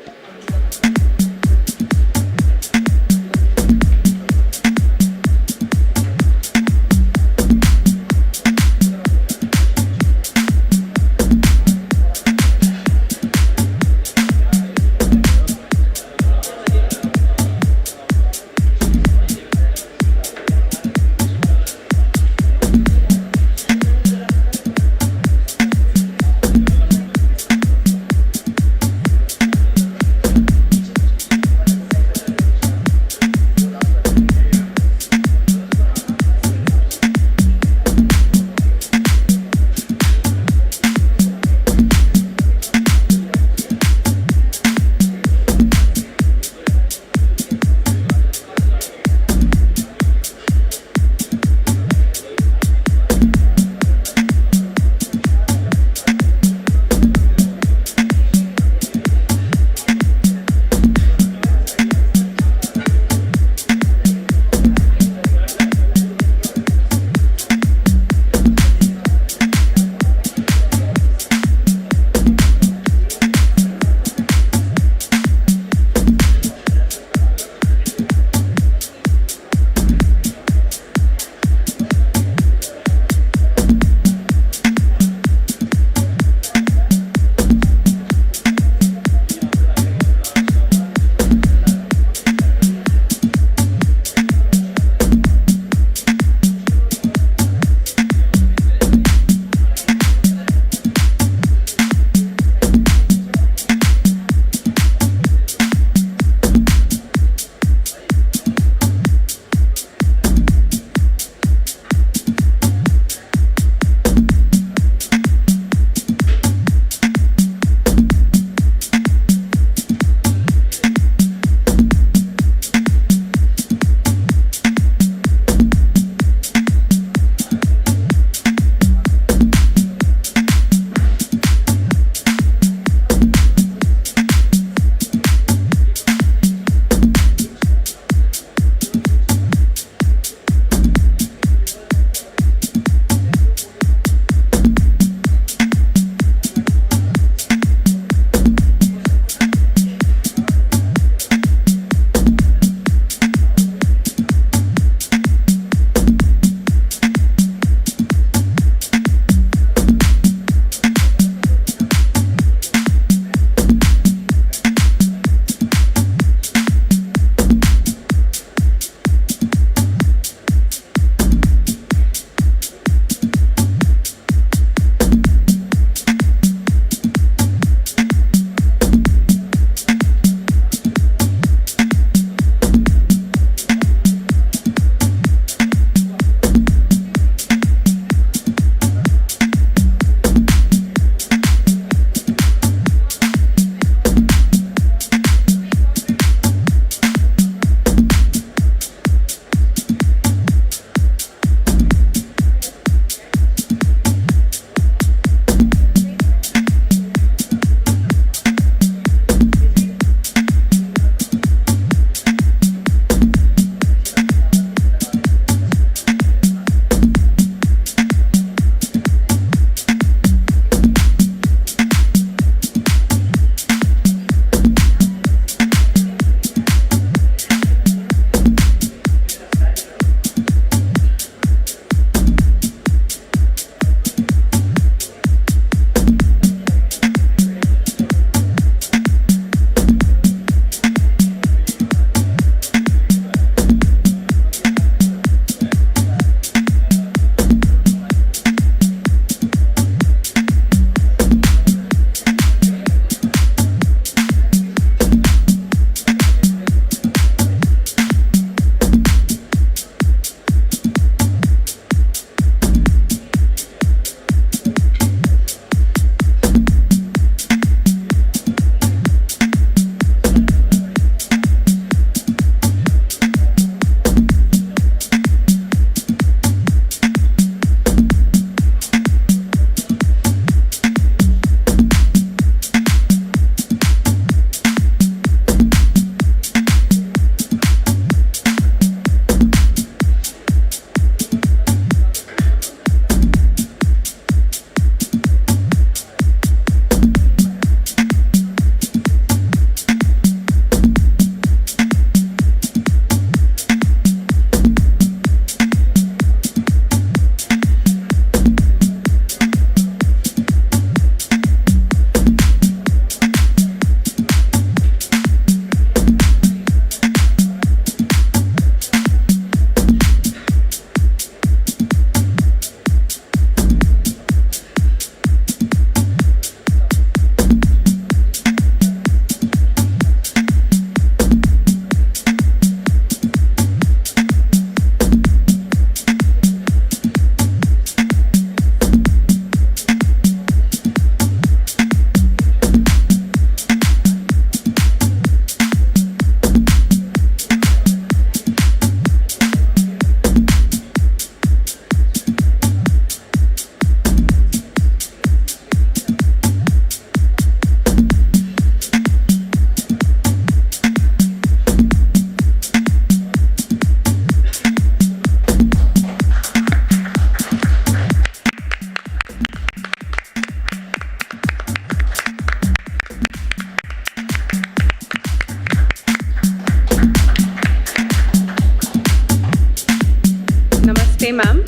Namaste, ma'am.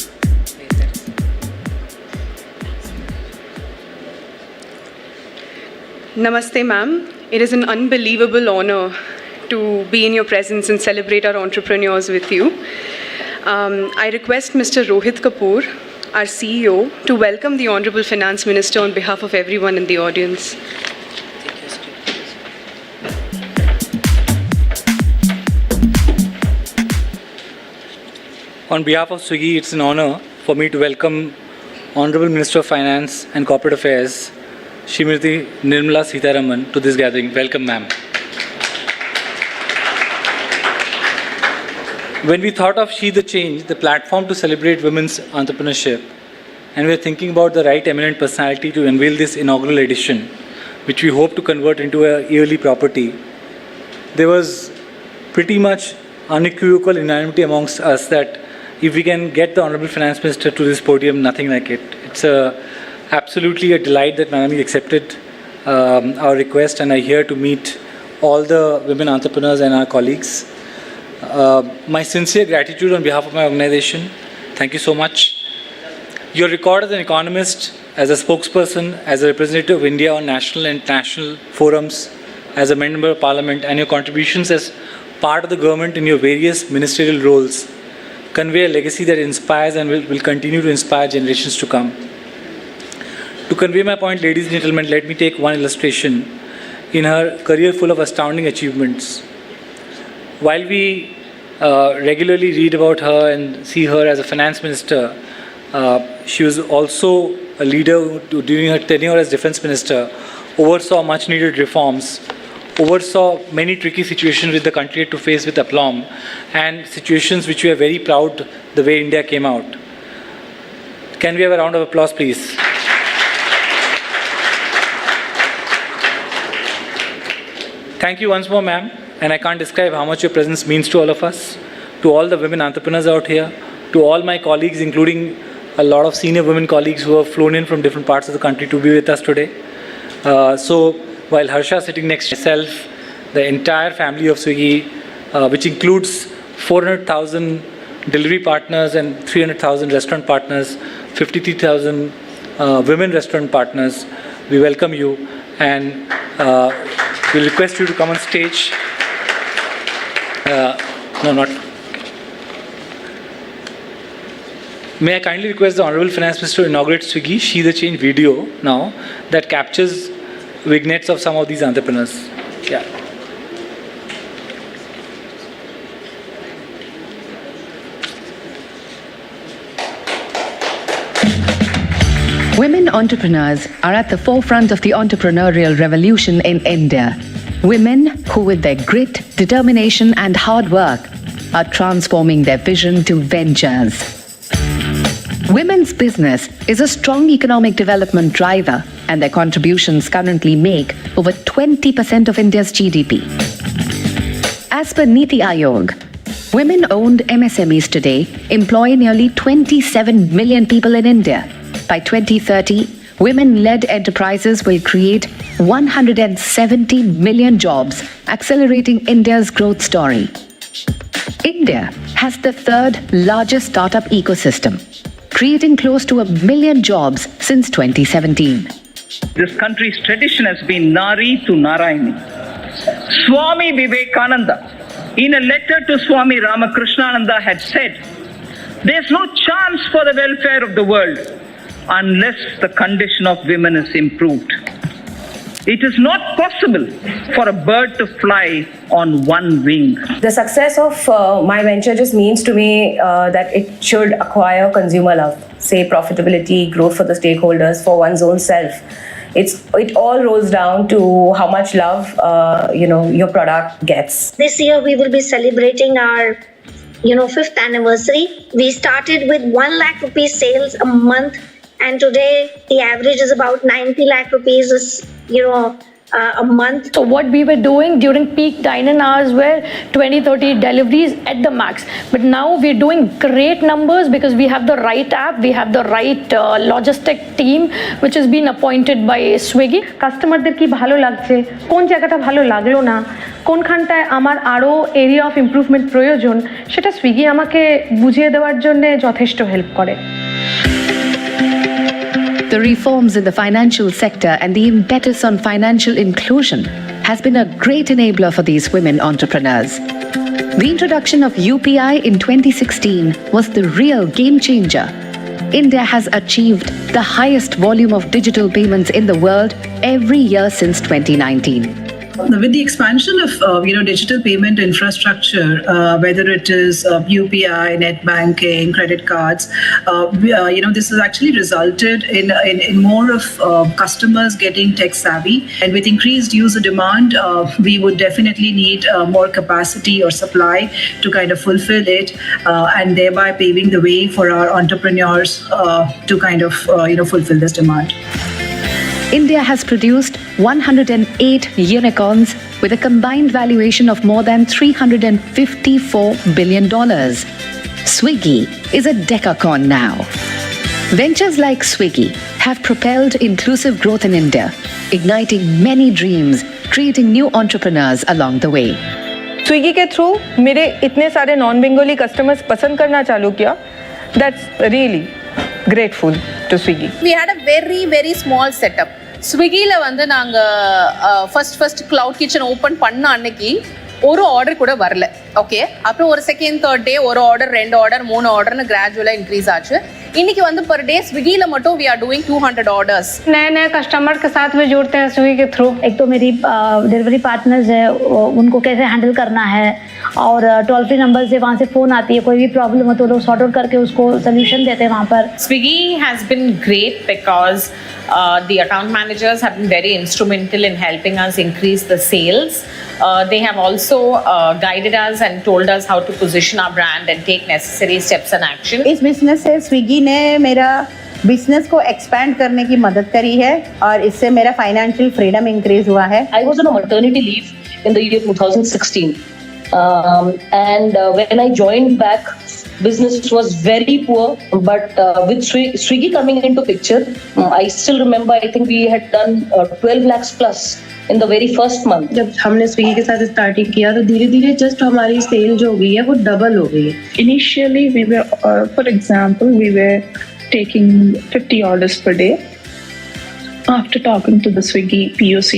Namaste, ma'am. It is an unbelievable honor to be in your presence and celebrate our entrepreneurs with you. I request Mr. Rohit Kapoor, our CEO, to welcome the Honourable Finance Minister on behalf of everyone in the audience. On behalf of Swiggy, it's an honor for me to welcome Honourable Minister of Finance and Corporate Affairs, Srimati Nirmala Sitharaman, to this gathering. Welcome, ma'am. When we thought of She the Change, the platform to celebrate women's entrepreneurship, and we're thinking about the right eminent personality to unveil this inaugural edition, which we hope to convert into a yearly property, there was pretty much unequivocal unanimity amongst us that if we can get the Honourable Finance Minister to this podium, nothing like it. It's absolutely a delight that Madam accepted our request, and are here to meet all the women entrepreneurs and our colleagues. My sincere gratitude on behalf of my organization. Thank you so much. Your record as an economist, as a spokesperson, as a representative of India on national and international forums, as a member of parliament, and your contributions as part of the government in your various ministerial roles convey a legacy that inspires and will continue to inspire generations to come. To convey my point, ladies and gentlemen, let me take one illustration in her career full of astounding achievements. While we regularly read about her and see her as a finance minister, she was also a leader who, during her tenure as defense minister, oversaw much needed reforms, oversaw many tricky situations which the country had to face with aplomb, and situations which we are very proud the way India came out. Can we have a round of applause, please? Thank you once more, ma'am. And I can't describe how much your presence means to all of us, to all the women entrepreneurs out here, to all my colleagues, including a lot of senior women colleagues who have flown in from different parts of the country to be with us today. So while Harsha sitting next to myself, the entire family of Swiggy, which includes 400,000 delivery partners and 300,000 restaurant partners, 53,000 women restaurant partners, we welcome you, and we'll request you to come on stage. May I kindly request the Honourable Finance Minister to inaugurate Swiggy She the Change video now that captures vignettes of some of these entrepreneurs. Yeah. Women entrepreneurs are at the forefront of the entrepreneurial revolution in India. Women who, with their grit, determination, and hard work, are transforming their vision to ventures. Women's business is a strong economic development driver, and their contributions currently make over 20% of India's GDP. As per Niti Aayog, women-owned MSMEs today employ nearly 27 million people in India. By 2030, women-led enterprises will create 170 million jobs, accelerating India's growth story. India has the third largest startup ecosystem, creating close to 1 million jobs since 2017. This country's tradition has been Nari to Narayani. Swami Vivekananda, in a letter to Swami Ramakrishnananda, had said, "There's no chance for the welfare of the world unless the condition of women is improved. It is not possible for a bird to fly on one wing." The success of my venture just means to me that it should acquire consumer love, say profitability, growth for the stakeholders, for one's own self. It all rolls down to how much love your product gets. This year we will be celebrating our 5th anniversary. We started with 1 lakh rupees sales a month, and today the average is about 90 lakh rupees a month. So what we were doing during peak dine-in hours were 20-30 deliveries at the max. But now we're doing great numbers because we have the right app, we have the right logistic team which has been appointed by Swiggy. কাস্টমারদের কি ভালো লাগছে, কোন জায়গাটা ভালো লাগলো না, কোনখানটায় আমার আরও এরিয়া অফ ইমপ্রুভমেন্ট প্রয়োজন, সেটা সুইগি আমাকে বুঝিয়ে দেওয়ার জন্য যথেষ্ট হেল্প করে। The reforms in the financial sector and the impetus on financial inclusion has been a great enabler for these women entrepreneurs. The introduction of UPI in 2016 was the real game changer. India has achieved the highest volume of digital payments in the world every year since 2019. With the expansion of digital payment infrastructure, whether it is UPI, net banking, credit cards, this has actually resulted in more of customers getting tech savvy, and with increased user demand, we would definitely need more capacity or supply to kind of fulfill it, and thereby paving the way for our entrepreneurs to kind of fulfill this demand. India has produced 108 unicorns with a combined valuation of more than $354 billion. Swiggy is a decacorn now. Ventures like Swiggy have propelled inclusive growth in India, igniting many dreams, creating new entrepreneurs along the way. Swiggy के through मेरे इतने सारे non Bengali customers पसंद करना चालू किया. That's really grateful to Swiggy. We had a very, very small setup. ஸ்விக்கியில் வந்து நாங்கள் ஃபர்ஸ்ட் க்ளவுட் கிச்சன் ஓப்பன் பண்ண அன்னைக்கு ஒரு ஆர்டர் கூட வரல. ஓகே, அப்புறம் ஒரு செகண்ட் தேர்ட் டே ஒரு ஆர்டர், 2 ஆர்டர், 3 ஆர்டர்னு கிராஜுவலாக இன்க்ரீஸ் ஆச்சு. இன்னைக்கு வந்து पर डे स्विगी மட்டும் we are doing 200 orders. नए कस्टमर के साथ में जोड़ते हैं स्विगी के थ्रू. एक तो मेरी डिलीवरी पार्टनर्स है, उनको कैसे हैंडल करना है, और टोल फ्री नंबर से वहाँ से फ़ोन आती है, कोई भी प्रॉब्लम हो तो लोग सॉर्ट आउट करके उसको सोल्यूशन देते हैं वहाँ पर. Swiggy has been great because the account managers have been very instrumental in helping us increase the sales. They have also guided us and told us how to position our brand and take necessary steps and action. इस business से Swiggy ने मेरा business को expand करने की मदद करी है और इससे मेरा फाइनेंशियल फ्रीडम इंक्रीज हुआ है. I was on a maternity leave in the year 2016 and when I joined back, business was very poor, but with Swiggy coming into picture, I still remember, I think we had done 12 lakhs plus in the very first month. जब हमने Swiggy के साथ starting किया तो धीरे धीरे just हमारी cell जो हो गई है वो डबल हो गई है. Initially we were for example we were taking 50 orders per day. After talking to the Swiggy POC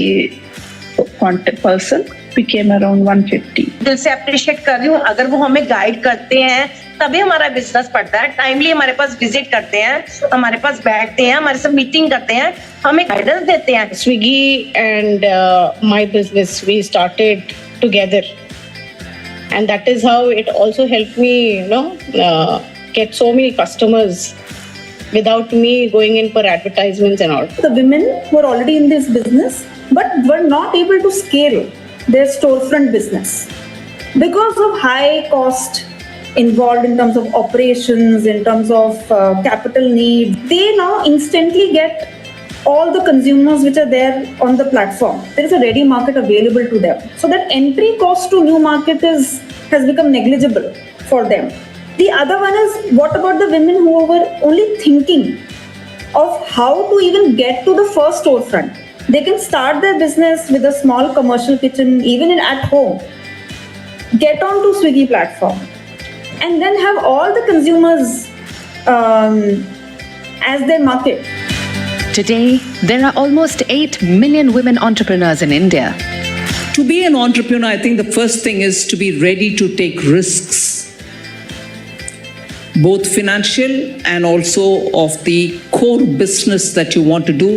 contact person, we came around 150. दिल से अप्रिशिएट कर रही हूँ. अगर वो हमें गाइड करते हैं तभी हमारा बिजनेस बढ़ता है. टाइमली हमारे पास विजिट करते हैं, हमारे पास बैठते हैं, हमारे साथ मीटिंग करते हैं, हमें गाइडेंस देते हैं. Swiggy and my business, we started together, and that is how it also helped me get so many customers without me going in for advertisements and all. The women were already in this business but were not able to scale their storefront business because of high cost involved in terms of operations, in terms of capital needs. They now instantly get all the consumers which are there on the platform. There is a ready market available to them. So that entry cost to new market has become negligible for them. The other one is, what about the women who were only thinking of how to even get to the first storefront? They can start their business with a small commercial kitchen, even at home. Get onto Swiggy platform and then have all the consumers as their market. Today, there are almost 8 million women entrepreneurs in India. To be an entrepreneur, I think the first thing is to be ready to take risks, both financial and also of the core business that you want to do.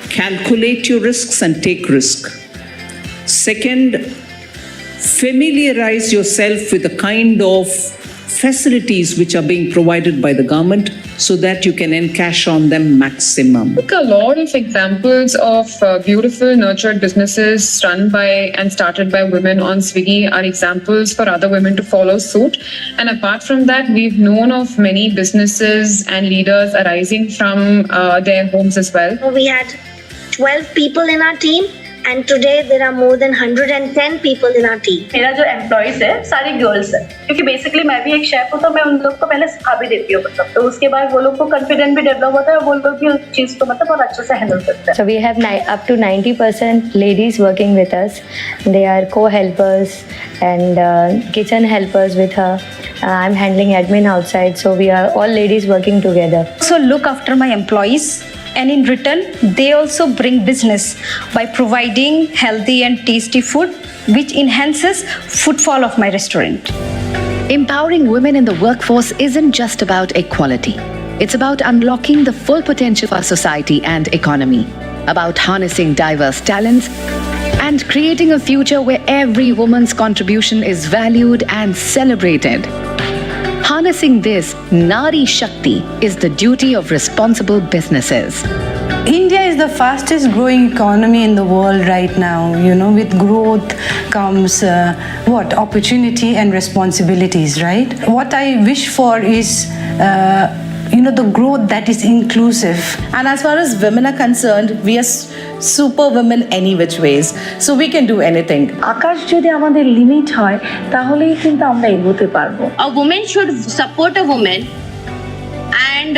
Calculate your risks and take risk. Second, familiarize yourself with the kind of facilities which are being provided by the government so that you can encash on them maximum. Look, a lot of examples of beautiful nurtured businesses run by and started by women on Swiggy are examples for other women to follow suit. And apart from that, we've known of many businesses and leaders arising from their homes as well. We had 12 people in our team. And today there are more than 110 people in our team. मेरा जो employees है सारी girls है, क्योंकि basically मैं भी एक chef हूँ, तो मैं उन लोग को पहले सिखा भी देती हूँ, मतलब तो उसके बाद वो लोग को कॉन्फिडेंट भी डेवलप होता है और वो लोग भी उस चीज को मतलब बहुत अच्छे से हैंडल करते हैं. So we have up to 90% ladies working with us. They are co-helpers and kitchen helpers with her. I'm handling admin outside, so we are all ladies working together. So look after my employees, and in return they also bring business by providing healthy and tasty food which enhances footfall of my restaurant. Empowering women in the workforce isn't just about equality. It's about unlocking the full potential of our society and economy, about harnessing diverse talents and creating a future where every woman's contribution is valued and celebrated. Harnessing this Nari Shakti is the duty of responsible businesses. India is the fastest growing economy in the world right now. You know, with growth comes opportunity and responsibilities, right? What I wish for is the growth that is inclusive. And as far as women are concerned, we are super women any which ways. So we can do anything. আকাশ যদি আমাদের limit হয় তাহলেই কিন্তু আমরা এগোতে পারবো. A woman should support a woman and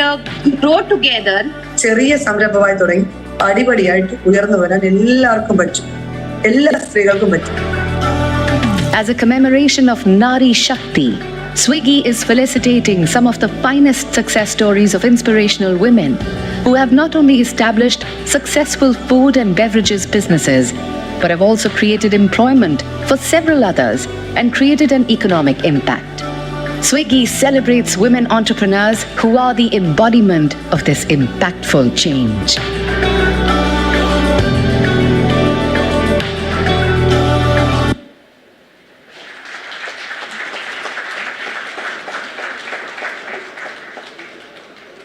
grow together. ചെറിയ സംരംഭമായി തുടങ്ങി പടിപടിയായിട്ട് ഉയർന്നു വരാൻ എല്ലാവർക്കും പറ്റും, എല്ലാ സ്ത്രീകൾക്കും പറ്റും. As a commemoration of Nari Shakti, Swiggy is felicitating some of the finest success stories of inspirational women who have not only established successful food and beverages businesses, but have also created employment for several others and created an economic impact. Swiggy celebrates women entrepreneurs who are the embodiment of this impactful change.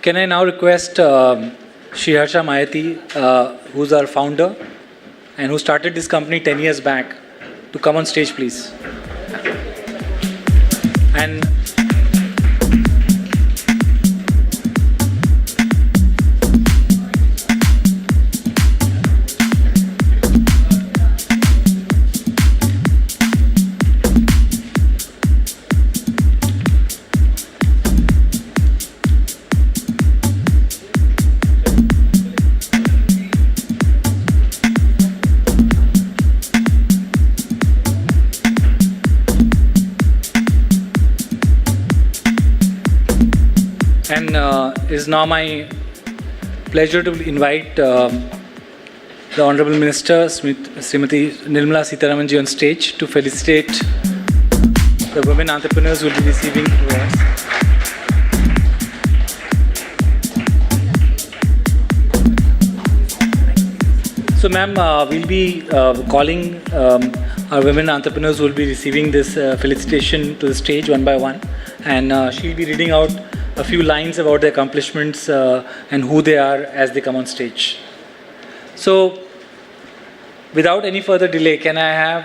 Can I now request Shriharsha Mayati, who's our founder and who started this company 10 years back, to come on stage, please. And it is now my pleasure to invite the Honourable Minister, Srimati Nirmala Sitharaman Ji, on stage to felicitate the women entrepreneurs who will be receiving awards. So ma'am, we'll be calling our women entrepreneurs who will be receiving this felicitation to the stage one by one, and she'll be reading out a few lines about their accomplishments and who they are as they come on stage. So, without any further delay, can I have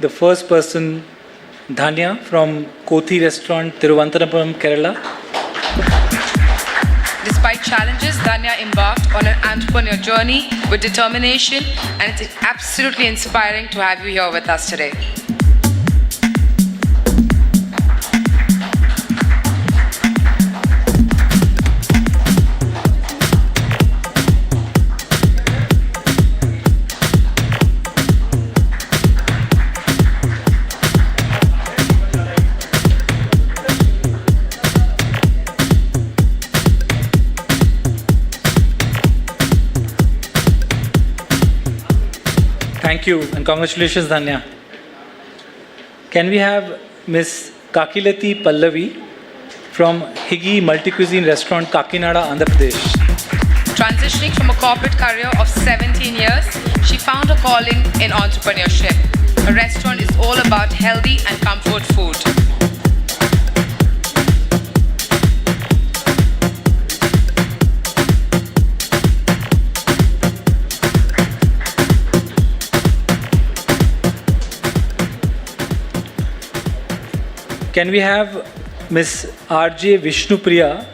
the first person, Dhanya from Kothi Restaurant, Thiruvananthapuram, Kerala. Despite challenges, Dhanya embarked on an entrepreneur journey with determination, and it's absolutely inspiring to have you here with us today. Thank you and congratulations, Dhanya. Can we have Miss Kakilati Pallavi from Higgy Multi-Cuisine Restaurant, Kakinada, Andhra Pradesh. Transitioning from a corporate career of 17 years, she found her calling in entrepreneurship. Her restaurant is all about healthy and comfort food. Can we have Miss R.J. Vishnupriya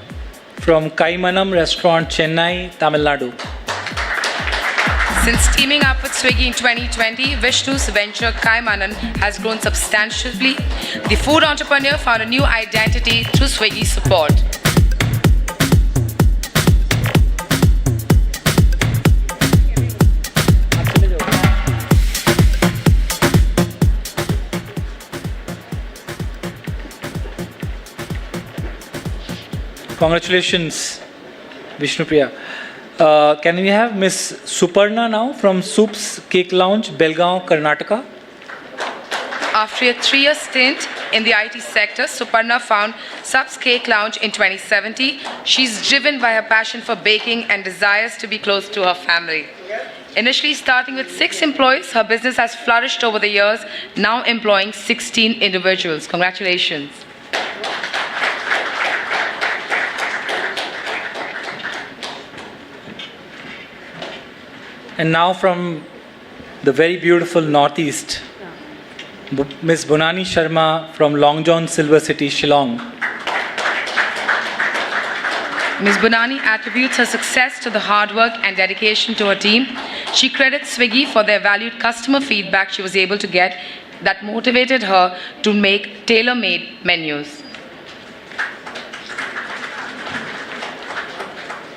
from Kaimanam Restaurant, Chennai, Tamil Nadu. Since teaming up with Swiggy in 2020, Vishnu's venture Kaimanan has grown substantially. The food entrepreneur found a new identity through Swiggy's support. Congratulations, Vishnupriya. Can we have Miss Suparna now from Soup's Cake Lounge, Belgaum, Karnataka? After a 3-year stint in the IT sector, Suparna found Sup's Cake Lounge in 2017. She's driven by her passion for baking and desires to be close to her family. Initially starting with 6 employees, her business has flourished over the years, now employing 16 individuals. Congratulations. And now from the very beautiful Northeast, Miss Bonani Sharma from Long John Silver City, Shillong. Ms. Bonani attributes her success to the hard work and dedication to her team. She credits Swiggy for their valued customer feedback she was able to get that motivated her to make tailor-made menus.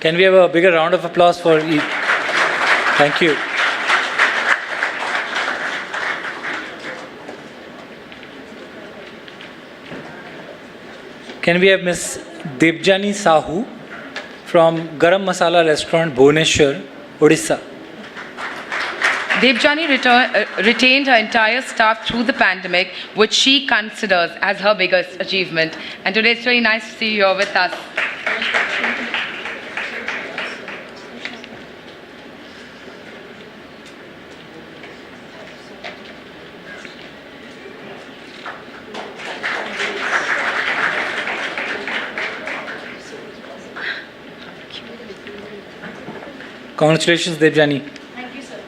Can we have a bigger round of applause for each? Thank you. Can we have Miss Debjani Sahu from Garam Masala Restaurant, Bhubaneswar, Odisha? Debjani retained her entire staff through the pandemic, which she considers as her biggest achievement. And today it's very nice to see you here with us. Congratulations, Debjani. Thank you, sir.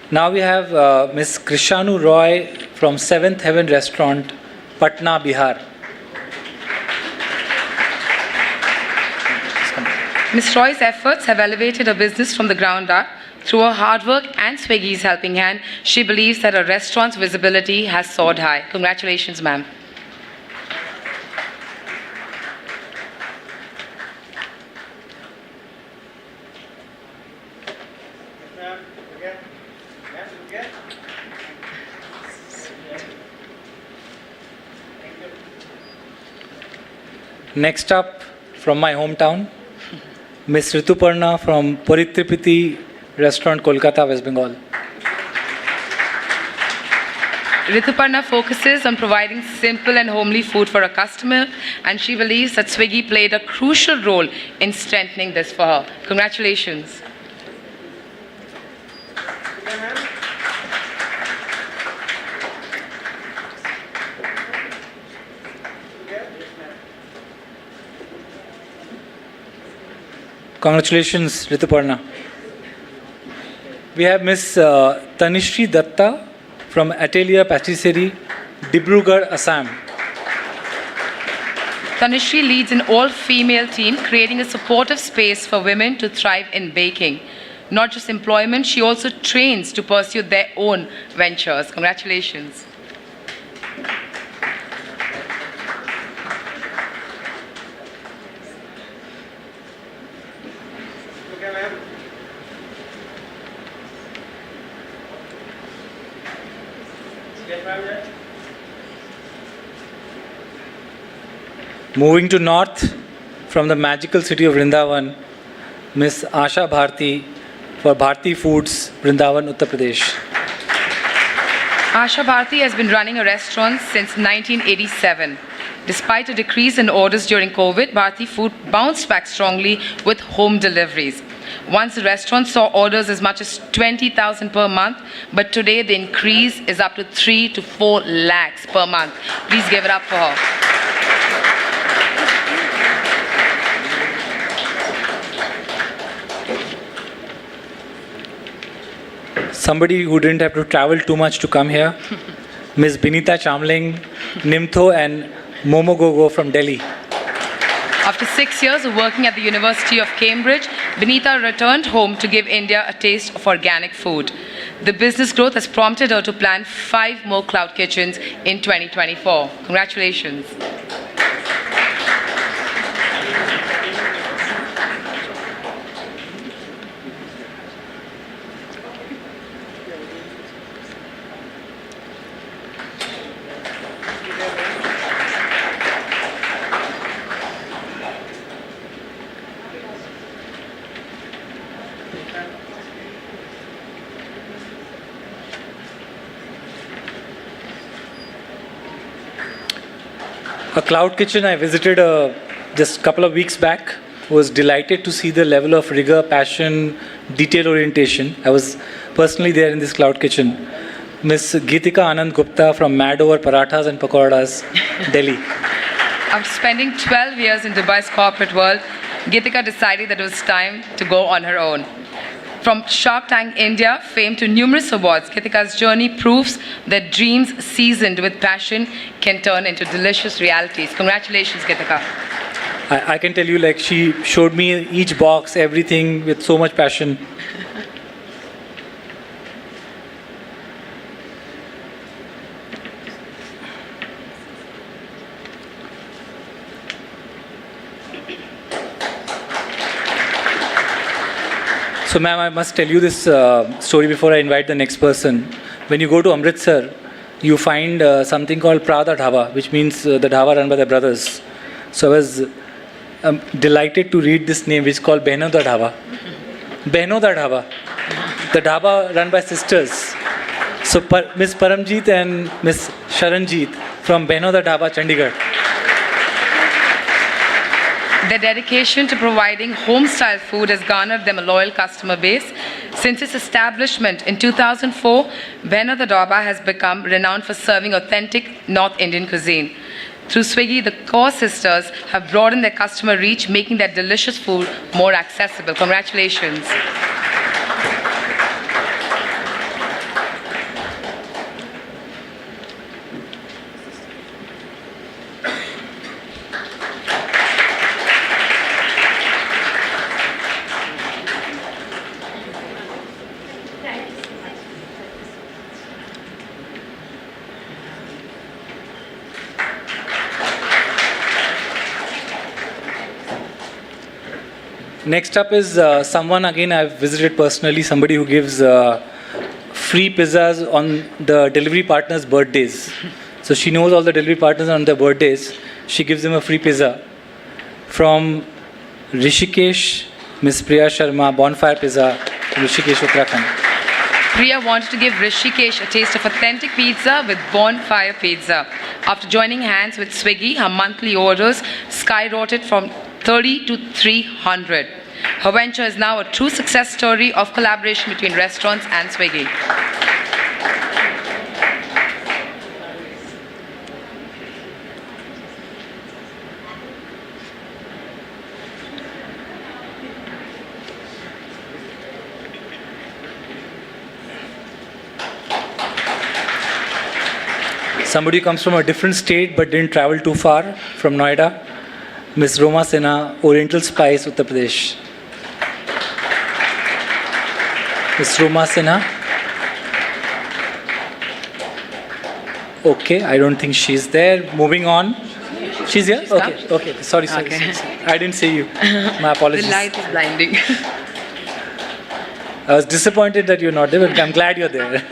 Now we have Miss Krishanu Roy from 7th Heaven Restaurant, Patna, Bihar. Ms. Roy's efforts have elevated her business from the ground up. Through her hard work and Swiggy's helping hand, she believes that her restaurant's visibility has soared high. Congratulations, ma'am. Next up, from my hometown, Miss Rituparna from Paritripati Restaurant, Kolkata, West Bengal. Rituparna focuses on providing simple and homely food for her customer, and she believes that Swiggy played a crucial role in strengthening this for her. Congratulations. Congratulations, Rituparna. We have Miss Tanishri Datta from Atelier Patisserie, Dibrugarh, Assam. Tanishri leads an all-female team, creating a supportive space for women to thrive in baking. Not just employment, she also trains to pursue their own ventures. Congratulations. Moving to north, from the magical city of Vrindavan, Miss Asha Bharti for Bharti Foods, Vrindavan, Uttar Pradesh. Asha Bharti has been running a restaurant since 1987. Despite a decrease in orders during COVID, Bharti Food bounced back strongly with home deliveries. Once the restaurant saw orders as much as 20,000 per month, but today the increase is up to 3 to 4 lakhs per month. Please give it up for her. Somebody who didn't have to travel too much to come here, Miss Binita Chamling, Nimtho and Momogogo from Delhi. After 6 years of working at the University of Cambridge, Benita returned home to give India a taste of organic food. The business growth has prompted her to plan 5 more cloud kitchens in 2024. Congratulations. A cloud kitchen I visited just a couple of weeks back. Was delighted to see the level of rigor, passion, detail orientation. I was personally there in this cloud kitchen. Miss Geetika Anand Gupta from Mad Over Parathas and Pakoras, Delhi. After spending 12 years in Dubai's corporate world, Geetika decided that it was time to go on her own. From Shark Tank India fame to numerous awards, Geetika's journey proves that dreams seasoned with passion can turn into delicious realities. Congratulations, Geetika. I can tell you, like, she showed me each box, everything with so much passion. So, ma'am, I must tell you this story before I invite the next person. When you go to Amritsar, you find something called Prada Dhaba, which means the dhaba run by the brothers. So I was delighted to read this name, which is called Behno da Dhaba. Behno da Dhaba. The dhaba run by sisters. So Miss Paramjeet and Miss Sharanjeet from Behno da Dhaba, Chandigarh. Their dedication to providing home-style food has garnered them a loyal customer base. Since its establishment in 2004, Behno da Dhaba has become renowned for serving authentic North Indian cuisine. Through Swiggy, the Kaur sisters have broadened their customer reach, making their delicious food more accessible. Congratulations. Next up is someone, again, I've visited personally, somebody who gives free pizzas on the delivery partners' birthdays. So she knows all the delivery partners on their birthdays. She gives them a free pizza. From Rishikesh, Miss Priya Sharma, Bonfire Pizza, Rishikesh, Uttarakhand. Priya wanted to give Rishikesh a taste of authentic pizza with Bonfire Pizza. After joining hands with Swiggy, her monthly orders skyrocketed from 30 to 300. Her venture is now a true success story of collaboration between restaurants and Swiggy. Somebody who comes from a different state but didn't travel too far, from Noida, Miss Roma Sinha, Oriental Spice, Uttar Pradesh. Miss Roma Sinha. Okay, I don't think she's there. Moving on. She's here? Okay, okay. Sorry. I didn't see you. My apologies. The light is blinding. I was disappointed that you're not there, but I'm glad you're there.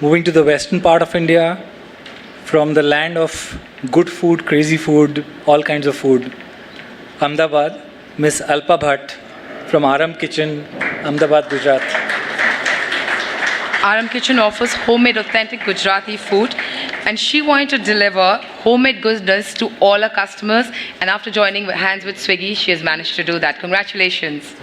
Moving to the western part of India, from the land of good food, crazy food, all kinds of food, Ahmedabad, Miss Alpa Bhatt from Aram Kitchen, Ahmedabad, Gujarat. Aram Kitchen offers homemade authentic Gujarati food, and she wanted to deliver homemade goodness to all her customers, and after joining hands with Swiggy, she has managed to do that. Congratulations.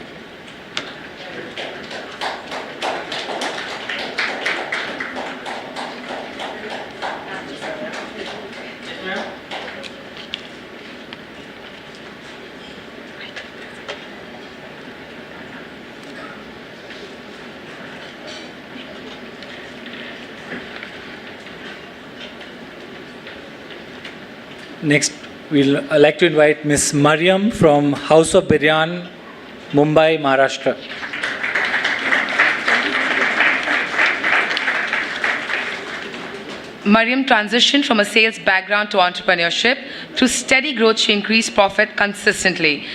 Next, we'll like to invite Miss Mariam from House of Biryan, Mumbai, Maharashtra. Mariam transitioned from a sales background to entrepreneurship. Through steady growth, she increased profit consistently.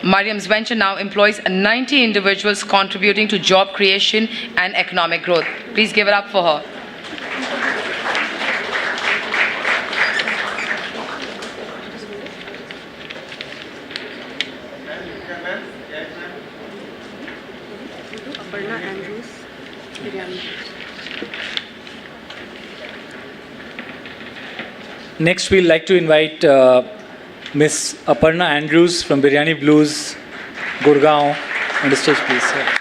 Mariam's venture now employs 90 individuals, contributing to job creation and economic growth. Please give it up for her. Next, we'd like to invite Miss Aparna Andrews from Biryani Blues, Gurgaon, on the stage, please. Yeah.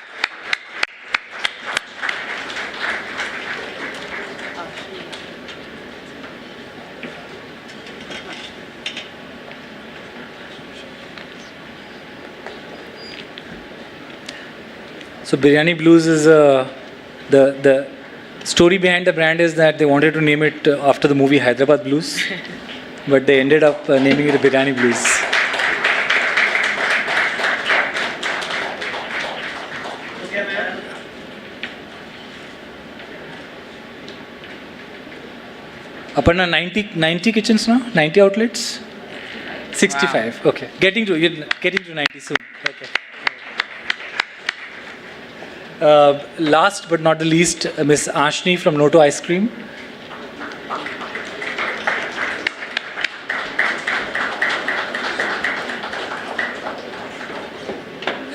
So Biryani Blues is the story behind the brand is that they wanted to name it after the movie Hyderabad Blues, but they ended up naming it Biryani Blues. Aparna, 90 kitchens now? 90 outlets? 65. Wow. Okay. Getting to 90 soon. Okay. Last but not the least, Miss Ashni from Noto Ice Cream.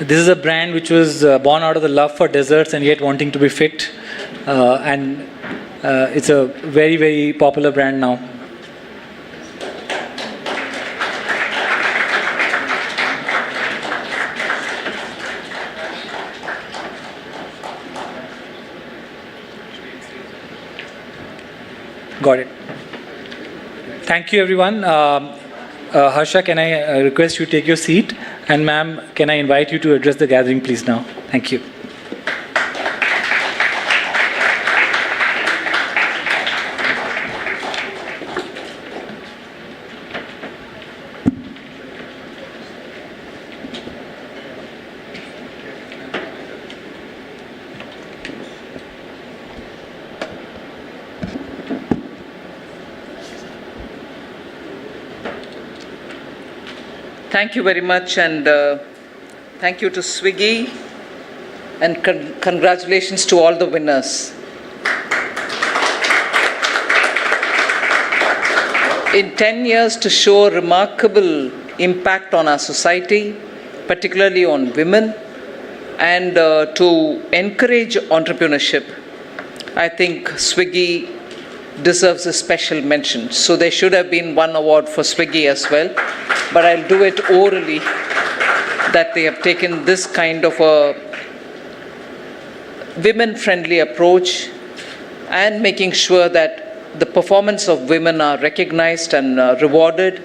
This is a brand which was born out of the love for desserts and yet wanting to be fit. And it's a very, very popular brand now. Got it. Thank you, everyone. Harsha, can I request you take your seat? And ma'am, can I invite you to address the gathering, please, now? Thank you. Thank you very much, and thank you to Swiggy, and congratulations to all the winners. In 10 years, to show a remarkable impact on our society, particularly on women, and to encourage entrepreneurship, I think Swiggy deserves a special mention. So there should have been one award for Swiggy as well, but I'll do it orally, that they have taken this kind of a women-friendly approach and making sure that the performance of women are recognized and rewarded.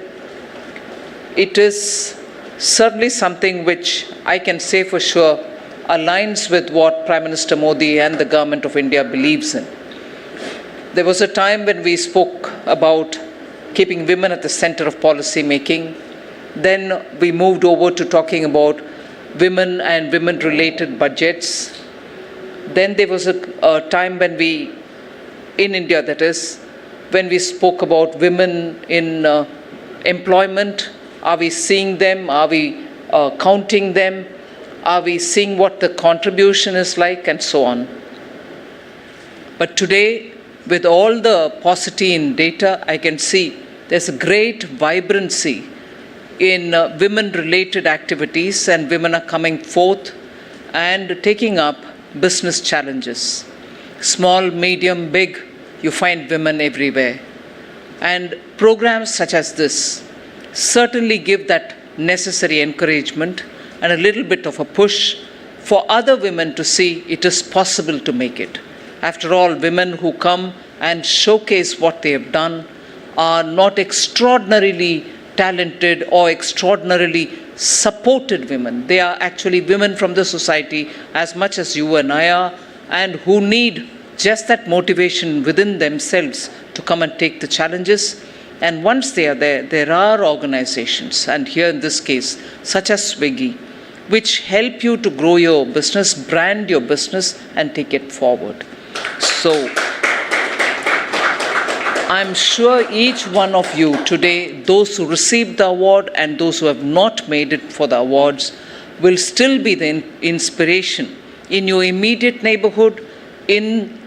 It is certainly something which I can say for sure aligns with what Prime Minister Modi and the Government of India believes in. There was a time when we spoke about keeping women at the center of policy making. Then we moved over to talking about women and women-related budgets. Then there was a time when we, in India that is, when we spoke about women in employment. Are we seeing them? Are we counting them? Are we seeing what the contribution is like, and so on? But today, with all the paucity in data, I can see there's a great vibrancy in women-related activities, and women are coming forth and taking up business challenges. Small, medium, big, you find women everywhere. And programs such as this certainly give that necessary encouragement and a little bit of a push for other women to see it is possible to make it. After all, women who come and showcase what they have done are not extraordinarily talented or extraordinarily supported women. They are actually women from the society as much as you and I are, and who need just that motivation within themselves to come and take the challenges. And once they are there, there are organizations, and here in this case, such as Swiggy, which help you to grow your business, brand your business, and take it forward. So, I'm sure each one of you today, those who received the award and those who have not made it for the awards, will still be the inspiration in your immediate neighborhood, in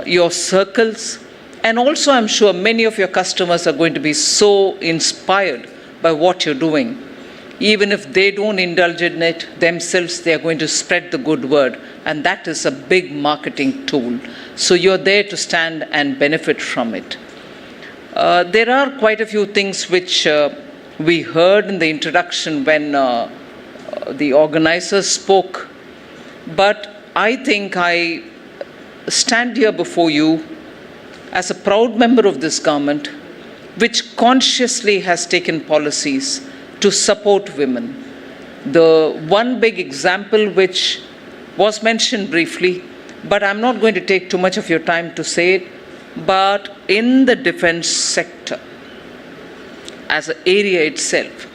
your circles, and also I'm sure many of your customers are going to be so inspired by what you're doing. Even if they don't indulge in it themselves, they are going to spread the good word, and that is a big marketing tool. So you're there to stand and benefit from it. There are quite a few things which we heard in the introduction when the organizers spoke, but I think I stand here before you as a proud member of this government, which consciously has taken policies to support women. The one big example which was mentioned briefly, but I'm not going to take too much of your time to say it, but in the defense sector, as an area itself,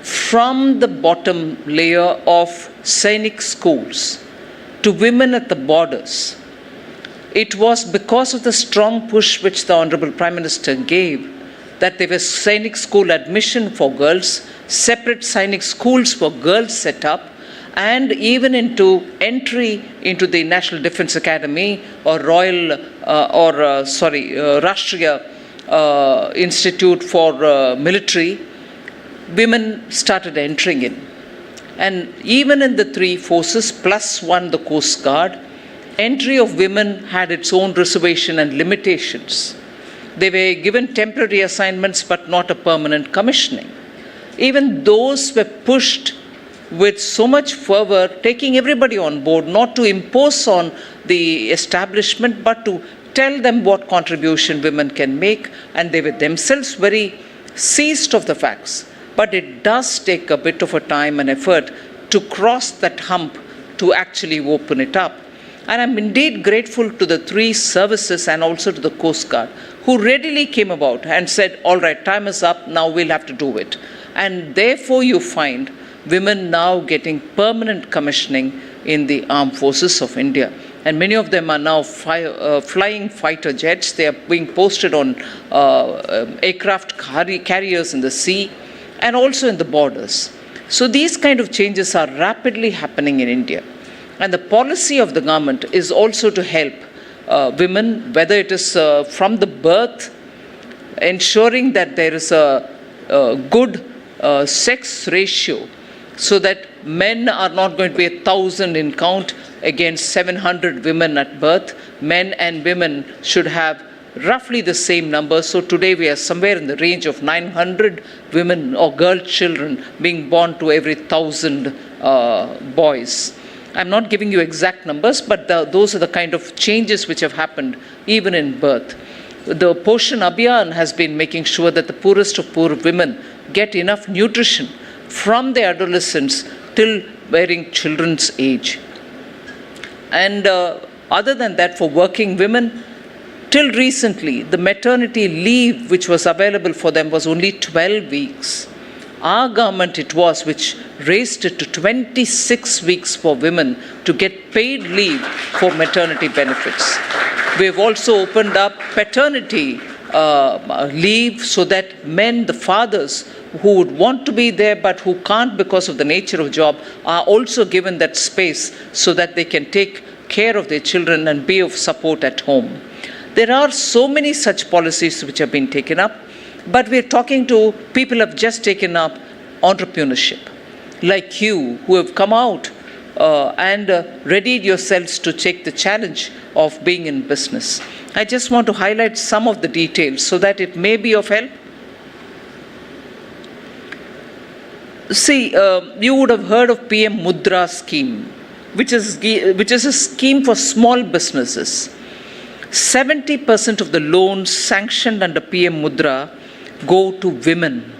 from the bottom layer of Sainik schools to women at the borders, it was because of the strong push which the Honourable Prime Minister gave that there was Sainik school admission for girls, separate Sainik schools for girls set up, and even into entry into the National Defence Academy or Rashtriya Institute for Military, women started entering in. And even in the three forces, plus one, the Coast Guard, entry of women had its own reservation and limitations. They were given temporary assignments but not a permanent commissioning. Even those were pushed with so much fervor, taking everybody on board, not to impose on the establishment, but to tell them what contribution women can make, and they were themselves very seized of the facts. But it does take a bit of a time and effort to cross that hump to actually open it up. And I'm indeed grateful to the three services and also to the Coast Guard, who readily came about and said, all right, time is up, now we'll have to do it. And therefore you find women now getting permanent commissioning in the armed forces of India. And many of them are now flying fighter jets. They are being posted on aircraft carriers in the sea and also in the borders. So these kind of changes are rapidly happening in India. And the policy of the government is also to help women, whether it is from the birth, ensuring that there is a good sex ratio, so that men are not going to be 1,000 in count against 700 women at birth. Men and women should have roughly the same number. So today we are somewhere in the range of 900 women or girl children being born to every 1,000 boys. I'm not giving you exact numbers, but those are the kind of changes which have happened even in birth. The Poshan Abhiyan has been making sure that the poorest of poor women get enough nutrition from their adolescence till bearing children's age. And other than that, for working women, till recently, the maternity leave which was available for them was only 12 weeks. Our government it was which raised it to 26 weeks for women to get paid leave for maternity benefits. We have also opened up paternity leave so that men, the fathers, who would want to be there but who can't because of the nature of job, are also given that space so that they can take care of their children and be of support at home. There are so many such policies which have been taken up, but we're talking to people who have just taken up entrepreneurship, like you, who have come out and readied yourselves to take the challenge of being in business. I just want to highlight some of the details so that it may be of help. See, you would have heard of PM Mudra scheme, which is a scheme for small businesses. 70% of the loans sanctioned under PM Mudra go to women.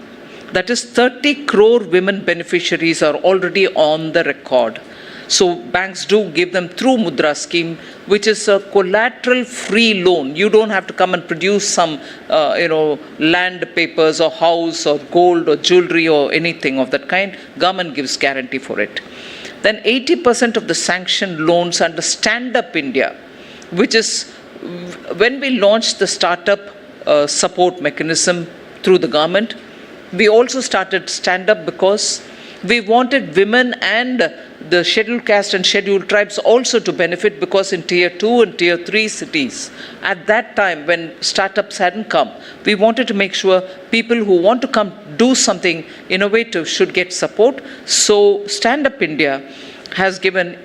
That is 30 crore women beneficiaries are already on the record. So banks do give them through Mudra scheme, which is a collateral-free loan. You don't have to come and produce some, land papers or house or gold or jewelry or anything of that kind. Government gives guarantee for it. Then 80% of the sanctioned loans under Stand Up India, which is when we launched the startup support mechanism through the government, we also started Stand Up because we wanted women and the scheduled caste and scheduled tribes also to benefit, because in tier 2 and tier 3 cities, at that time when startups hadn't come, we wanted to make sure people who want to come do something innovative should get support. So Stand Up India has given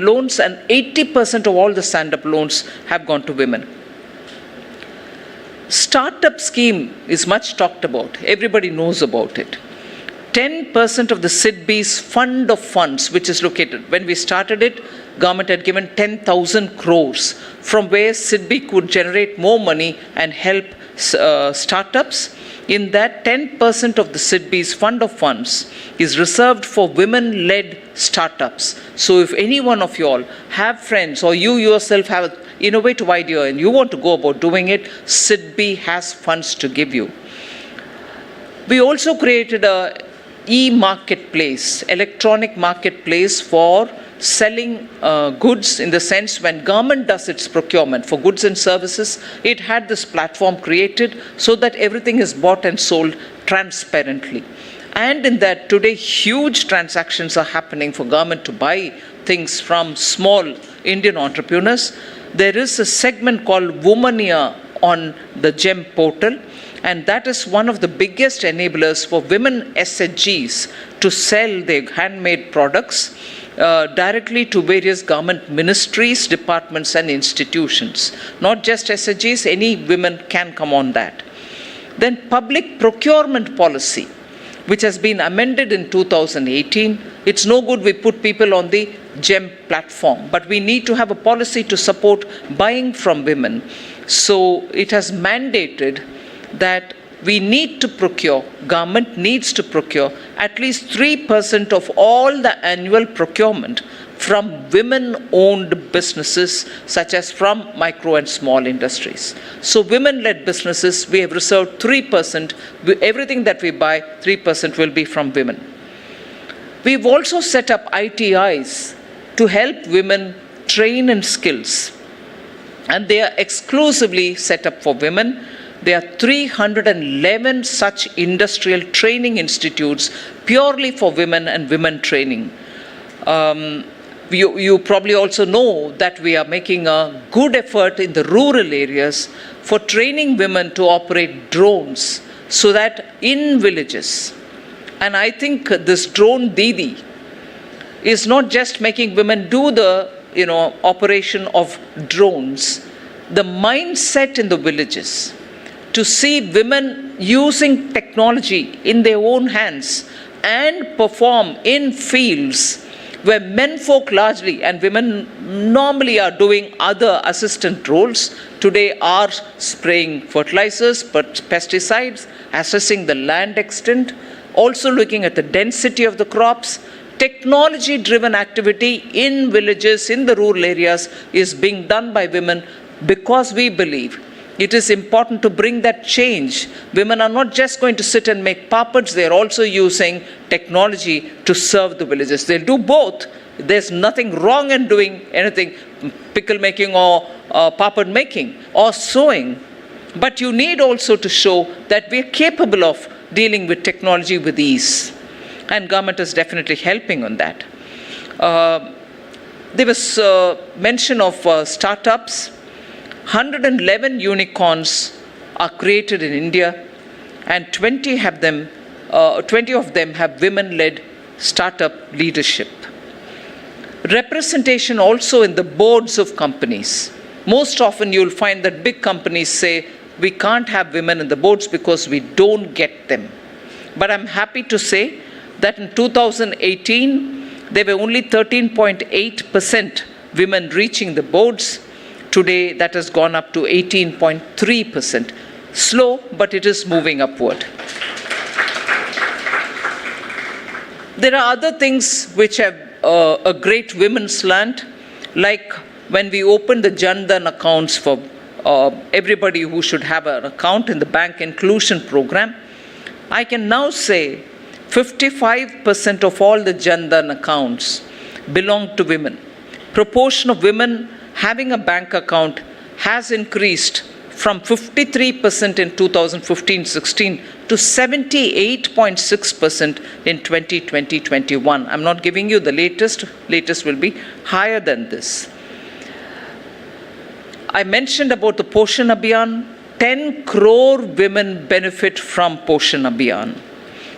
loans, and 80% of all the Stand Up loans have gone to women. Startup scheme is much talked about. Everybody knows about it. 10% of the SIDBI's fund of funds, which is located, when we started it, government had given 10,000 crores from where SIDBI could generate more money and help startups. In that, 10% of the SIDBI's fund of funds is reserved for women-led startups. So if any one of you all have friends, or you yourself have an innovative idea and you want to go about doing it, SIDBI has funds to give you. We also created a e-marketplace, electronic marketplace for selling goods, in the sense when government does its procurement for goods and services, it had this platform created so that everything is bought and sold transparently. And in that, today huge transactions are happening for government to buy things from small Indian entrepreneurs. There is a segment called Womania on the GEM portal, and that is one of the biggest enablers for women SHGs to sell their handmade products directly to various government ministries, departments and institutions. Not just SHGs, any women can come on that. Then public procurement policy, which has been amended in 2018. It's no good we put people on the GEM platform, but we need to have a policy to support buying from women. So it has mandated that we need to procure, government needs to procure at least 3% of all the annual procurement from women-owned businesses, such as from micro and small industries. So women-led businesses, we have reserved 3%. Everything that we buy, 3% will be from women. We've also set up ITIs to help women train in skills, and they are exclusively set up for women. There are 311 such industrial training institutes purely for women and women training. You probably also know that we are making a good effort in the rural areas for training women to operate drones, so that in villages, and I think this drone Didi is not just making women do the operation of drones. The mindset in the villages to see women using technology in their own hands and perform in fields where men folk largely and women normally are doing other assistant roles, today are spraying fertilizers, pesticides, assessing the land extent, also looking at the density of the crops. Technology-driven activity in villages, in the rural areas, is being done by women, because we believe it is important to bring that change. Women are not just going to sit and make papads, they are also using technology to serve the villages. They'll do both. There's nothing wrong in doing anything, pickle making or papad making or sewing. But you need also to show that we're capable of dealing with technology with ease. And government is definitely helping on that. There was mention of startups. 111 unicorns are created in India, and 20 of them have women-led startup leadership. Representation also in the boards of companies. Most often you'll find that big companies say, we can't have women in the boards because we don't get them. But I'm happy to say that in 2018, there were only 13.8% women reaching the boards. Today, that has gone up to 18.3%. Slow, but it is moving upward. There are other things which have a great women's land, like when we opened the Jan Dhan accounts for everybody who should have an account in the bank inclusion program. I can now say 55% of all the Jan Dhan accounts belong to women. Proportion of women having a bank account has increased from 53% in 2015-16 to 78.6% in 2020-21. I'm not giving you the latest. Latest will be higher than this. I mentioned about the Poshan Abhiyan. 10 crore women benefit from Poshan Abhiyan,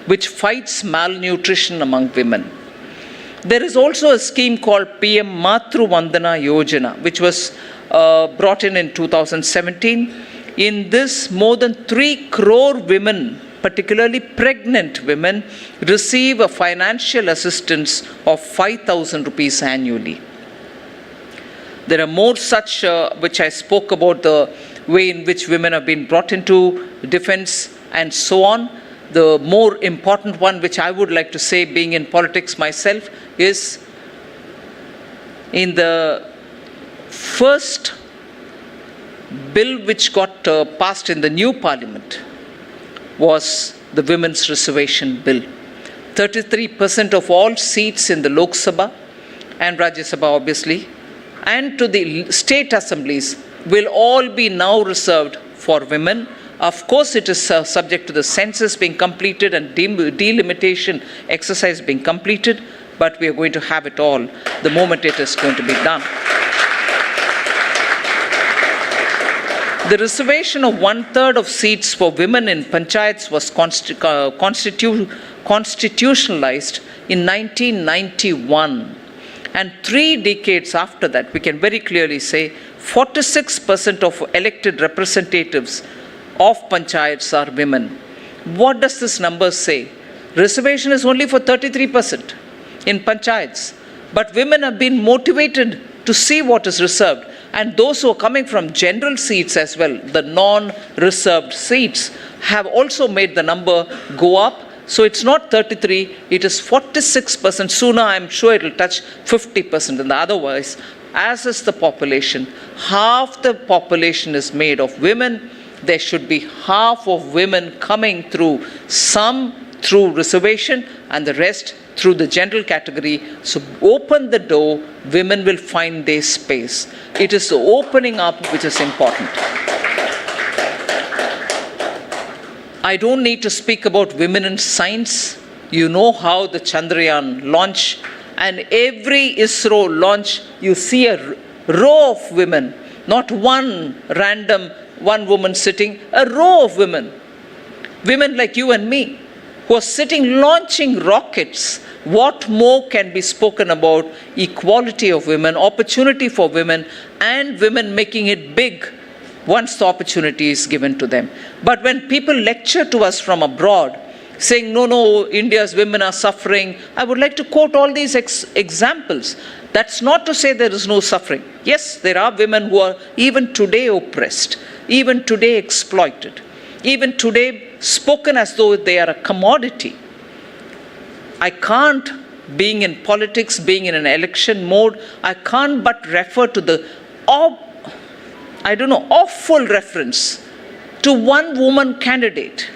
which fights malnutrition among women. There is also a scheme called PM Matru Vandana Yojana, which was brought in 2017. In this, more than 3 crore women, particularly pregnant women, receive a financial assistance of 5,000 rupees annually. There are more such, which I spoke about, the way in which women have been brought into defense and so on. The more important one, which I would like to say, being in politics myself, is in the first bill which got passed in the new parliament was the Women's Reservation Bill. 33% of all seats in the Lok Sabha and Rajya Sabha, obviously, and to the state assemblies will all be now reserved for women. Of course, it is subject to the census being completed and delimitation exercise being completed, but we are going to have it all the moment it is going to be done. The reservation of 1/3 of seats for women in panchayats was constitutionalized in 1991. And 3 decades after that, we can very clearly say 46% of elected representatives of panchayats are women. What does this number say? Reservation is only for 33% in panchayats. But women have been motivated to see what is reserved. And those who are coming from general seats as well, the non-reserved seats, have also made the number go up. So it's not 33, it is 46%. Sooner, I'm sure it will touch 50%. And otherwise, as is the population, half the population is made of women. There should be half of women coming through, some through reservation and the rest through the general category. So open the door, women will find their space. It is the opening up which is important. I don't need to speak about women in science. You know how the Chandrayaan launch, and every ISRO launch, you see a row of women, not one random one woman sitting, a row of women. Women like you and me, who are sitting launching rockets. What more can be spoken about equality of women, opportunity for women, and women making it big once the opportunity is given to them. But when people lecture to us from abroad, saying, no, India's women are suffering, I would like to quote all these examples. That's not to say there is no suffering. Yes, there are women who are even today oppressed, even today exploited, even today spoken as though they are a commodity. I can't, being in politics, being in an election mode, I can't but refer to the awful reference to one woman candidate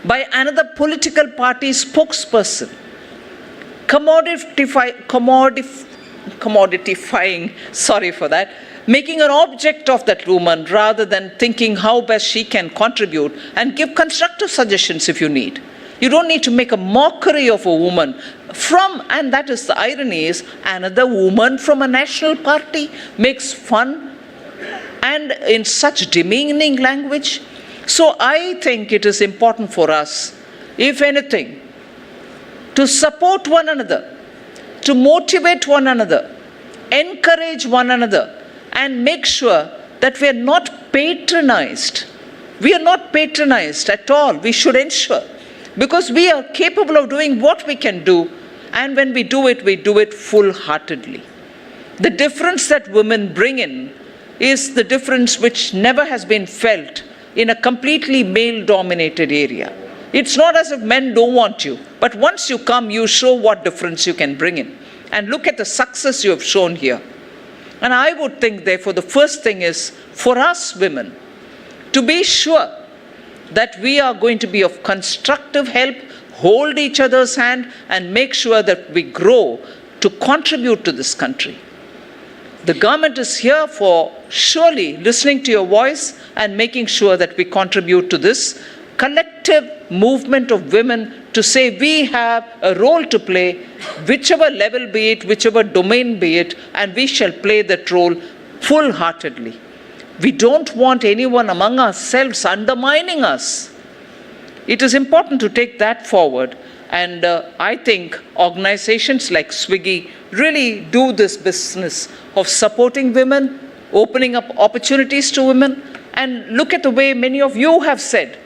by another political party spokesperson, commodifying, sorry for that, making an object of that woman rather than thinking how best she can contribute and give constructive suggestions if you need. You don't need to make a mockery of a woman from, and that is the irony, is another woman from a national party makes fun and in such demeaning language. So I think it is important for us, if anything, to support one another, to motivate one another, encourage one another, and make sure that we are not patronized. We are not patronized at all. We should ensure, because we are capable of doing what we can do, and when we do it full-heartedly. The difference that women bring in is the difference which never has been felt in a completely male-dominated area. It's not as if men don't want you, but once you come, you show what difference you can bring in. And look at the success you have shown here. And I would think, therefore, the first thing is for us women to be sure that we are going to be of constructive help, hold each other's hand, and make sure that we grow to contribute to this country. The government is here for surely listening to your voice and making sure that we contribute to this collective movement of women to say we have a role to play, whichever level be it, whichever domain be it, and we shall play that role full-heartedly. We don't want anyone among ourselves undermining us. It is important to take that forward, and I think organizations like Swiggy really do this business of supporting women, opening up opportunities to women. And look at the way many of you have said.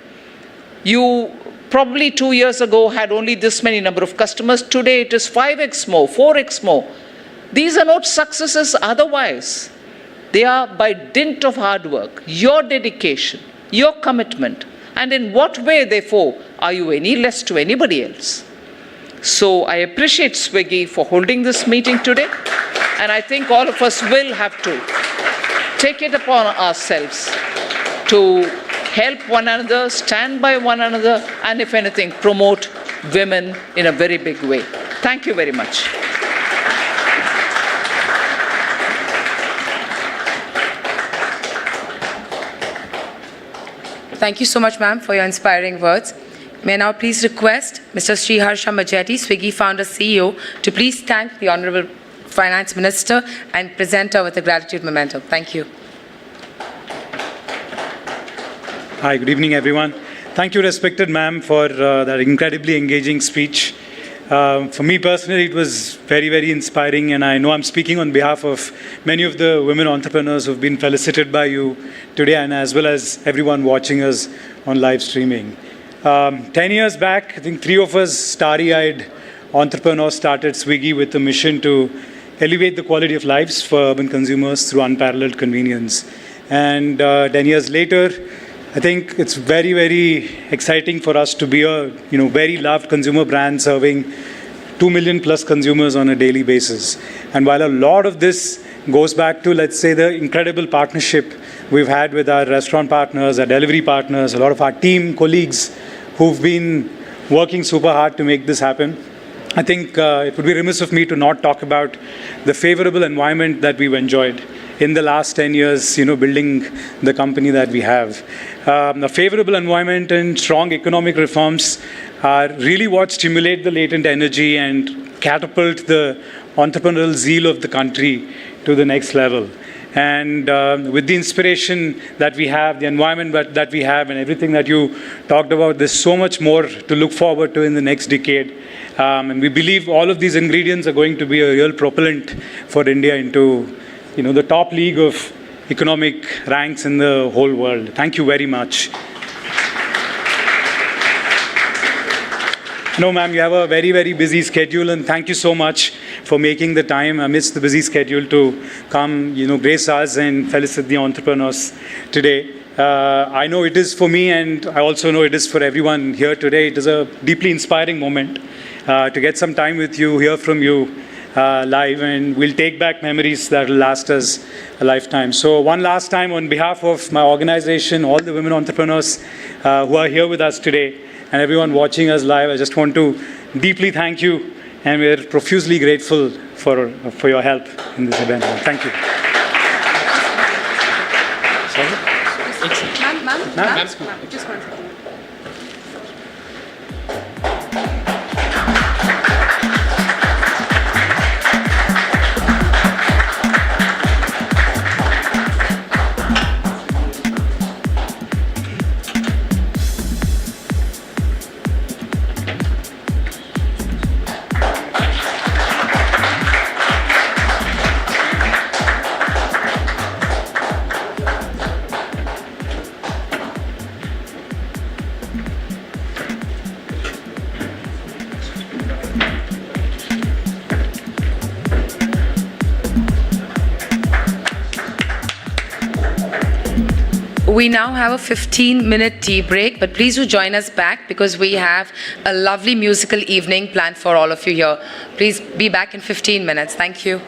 You probably 2 years ago had only this many number of customers. Today it is 5x more, 4x more. These are not successes otherwise. They are by dint of hard work, your dedication, your commitment. And in what way, therefore, are you any less to anybody else? So I appreciate Swiggy for holding this meeting today. And I think all of us will have to take it upon ourselves to help one another, stand by one another, and if anything, promote women in a very big way. Thank you very much. Thank you so much, ma'am, for your inspiring words. May I now please request Mr. Sriharsha Majety, Swiggy founder CEO, to please thank the Honourable Finance Minister and present her with a gratitude memento. Thank you. Hi, good evening, everyone. Thank you, respected ma'am, for that incredibly engaging speech. For me personally, it was very, very inspiring, and I know I'm speaking on behalf of many of the women entrepreneurs who've been felicitated by you today, and as well as everyone watching us on live streaming. 10 years back, I think 3 of us starry-eyed entrepreneurs started Swiggy with a mission to elevate the quality of lives for urban consumers through unparalleled convenience. And 10 years later, I think it's very, very exciting for us to be a very loved consumer brand serving 2 million plus consumers on a daily basis. And while a lot of this goes back to, let's say, the incredible partnership we've had with our restaurant partners, our delivery partners, a lot of our team colleagues who've been working super hard to make this happen, I think it would be remiss of me to not talk about the favorable environment that we've enjoyed in the last 10 years, building the company that we have. A favorable environment and strong economic reforms are really what stimulate the latent energy and catapult the entrepreneurial zeal of the country to the next level. And with the inspiration that we have, the environment that we have, and everything that you talked about, there's so much more to look forward to in the next decade. And we believe all of these ingredients are going to be a real propellant for India into the top league of economic ranks in the whole world. Thank you very much. No, ma'am, you have a very, very busy schedule, and thank you so much for making the time amidst the busy schedule to come, grace us and felicitate the entrepreneurs today. I know it is for me, and I also know it is for everyone here today. It is a deeply inspiring moment to get some time with you, hear from you live, and we'll take back memories that will last us a lifetime. So one last time, on behalf of my organization, all the women entrepreneurs who are here with us today, and everyone watching us live, I just want to deeply thank you, and we're profusely grateful for your help in this event. Thank you. Sorry? Ma'am? Just one second. We now have a 15-minute tea break, but please do join us back because we have a lovely musical evening planned for all of you here. Please be back in 15 minutes. Thank you.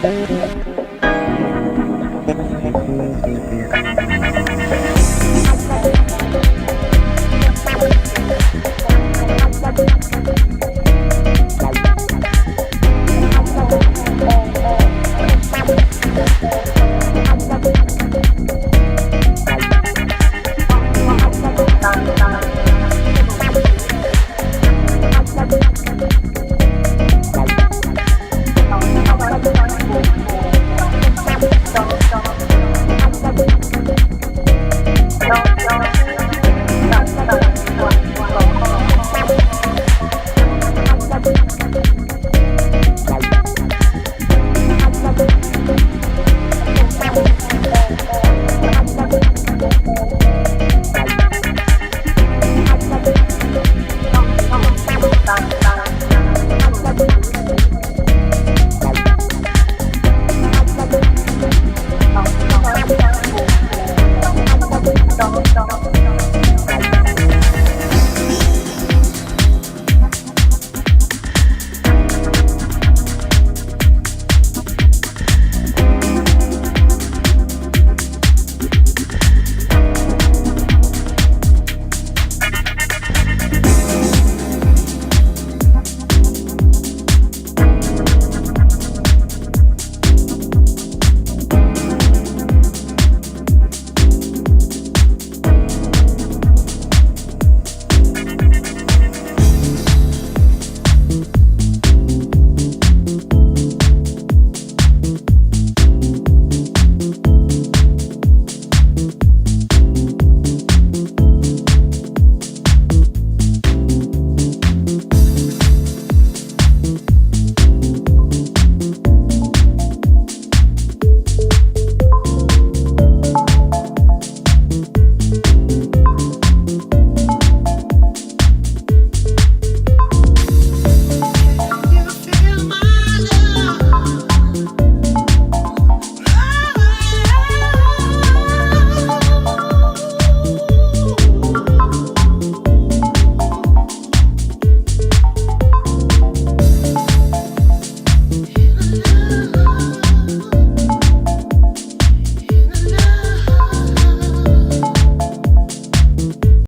Thank you.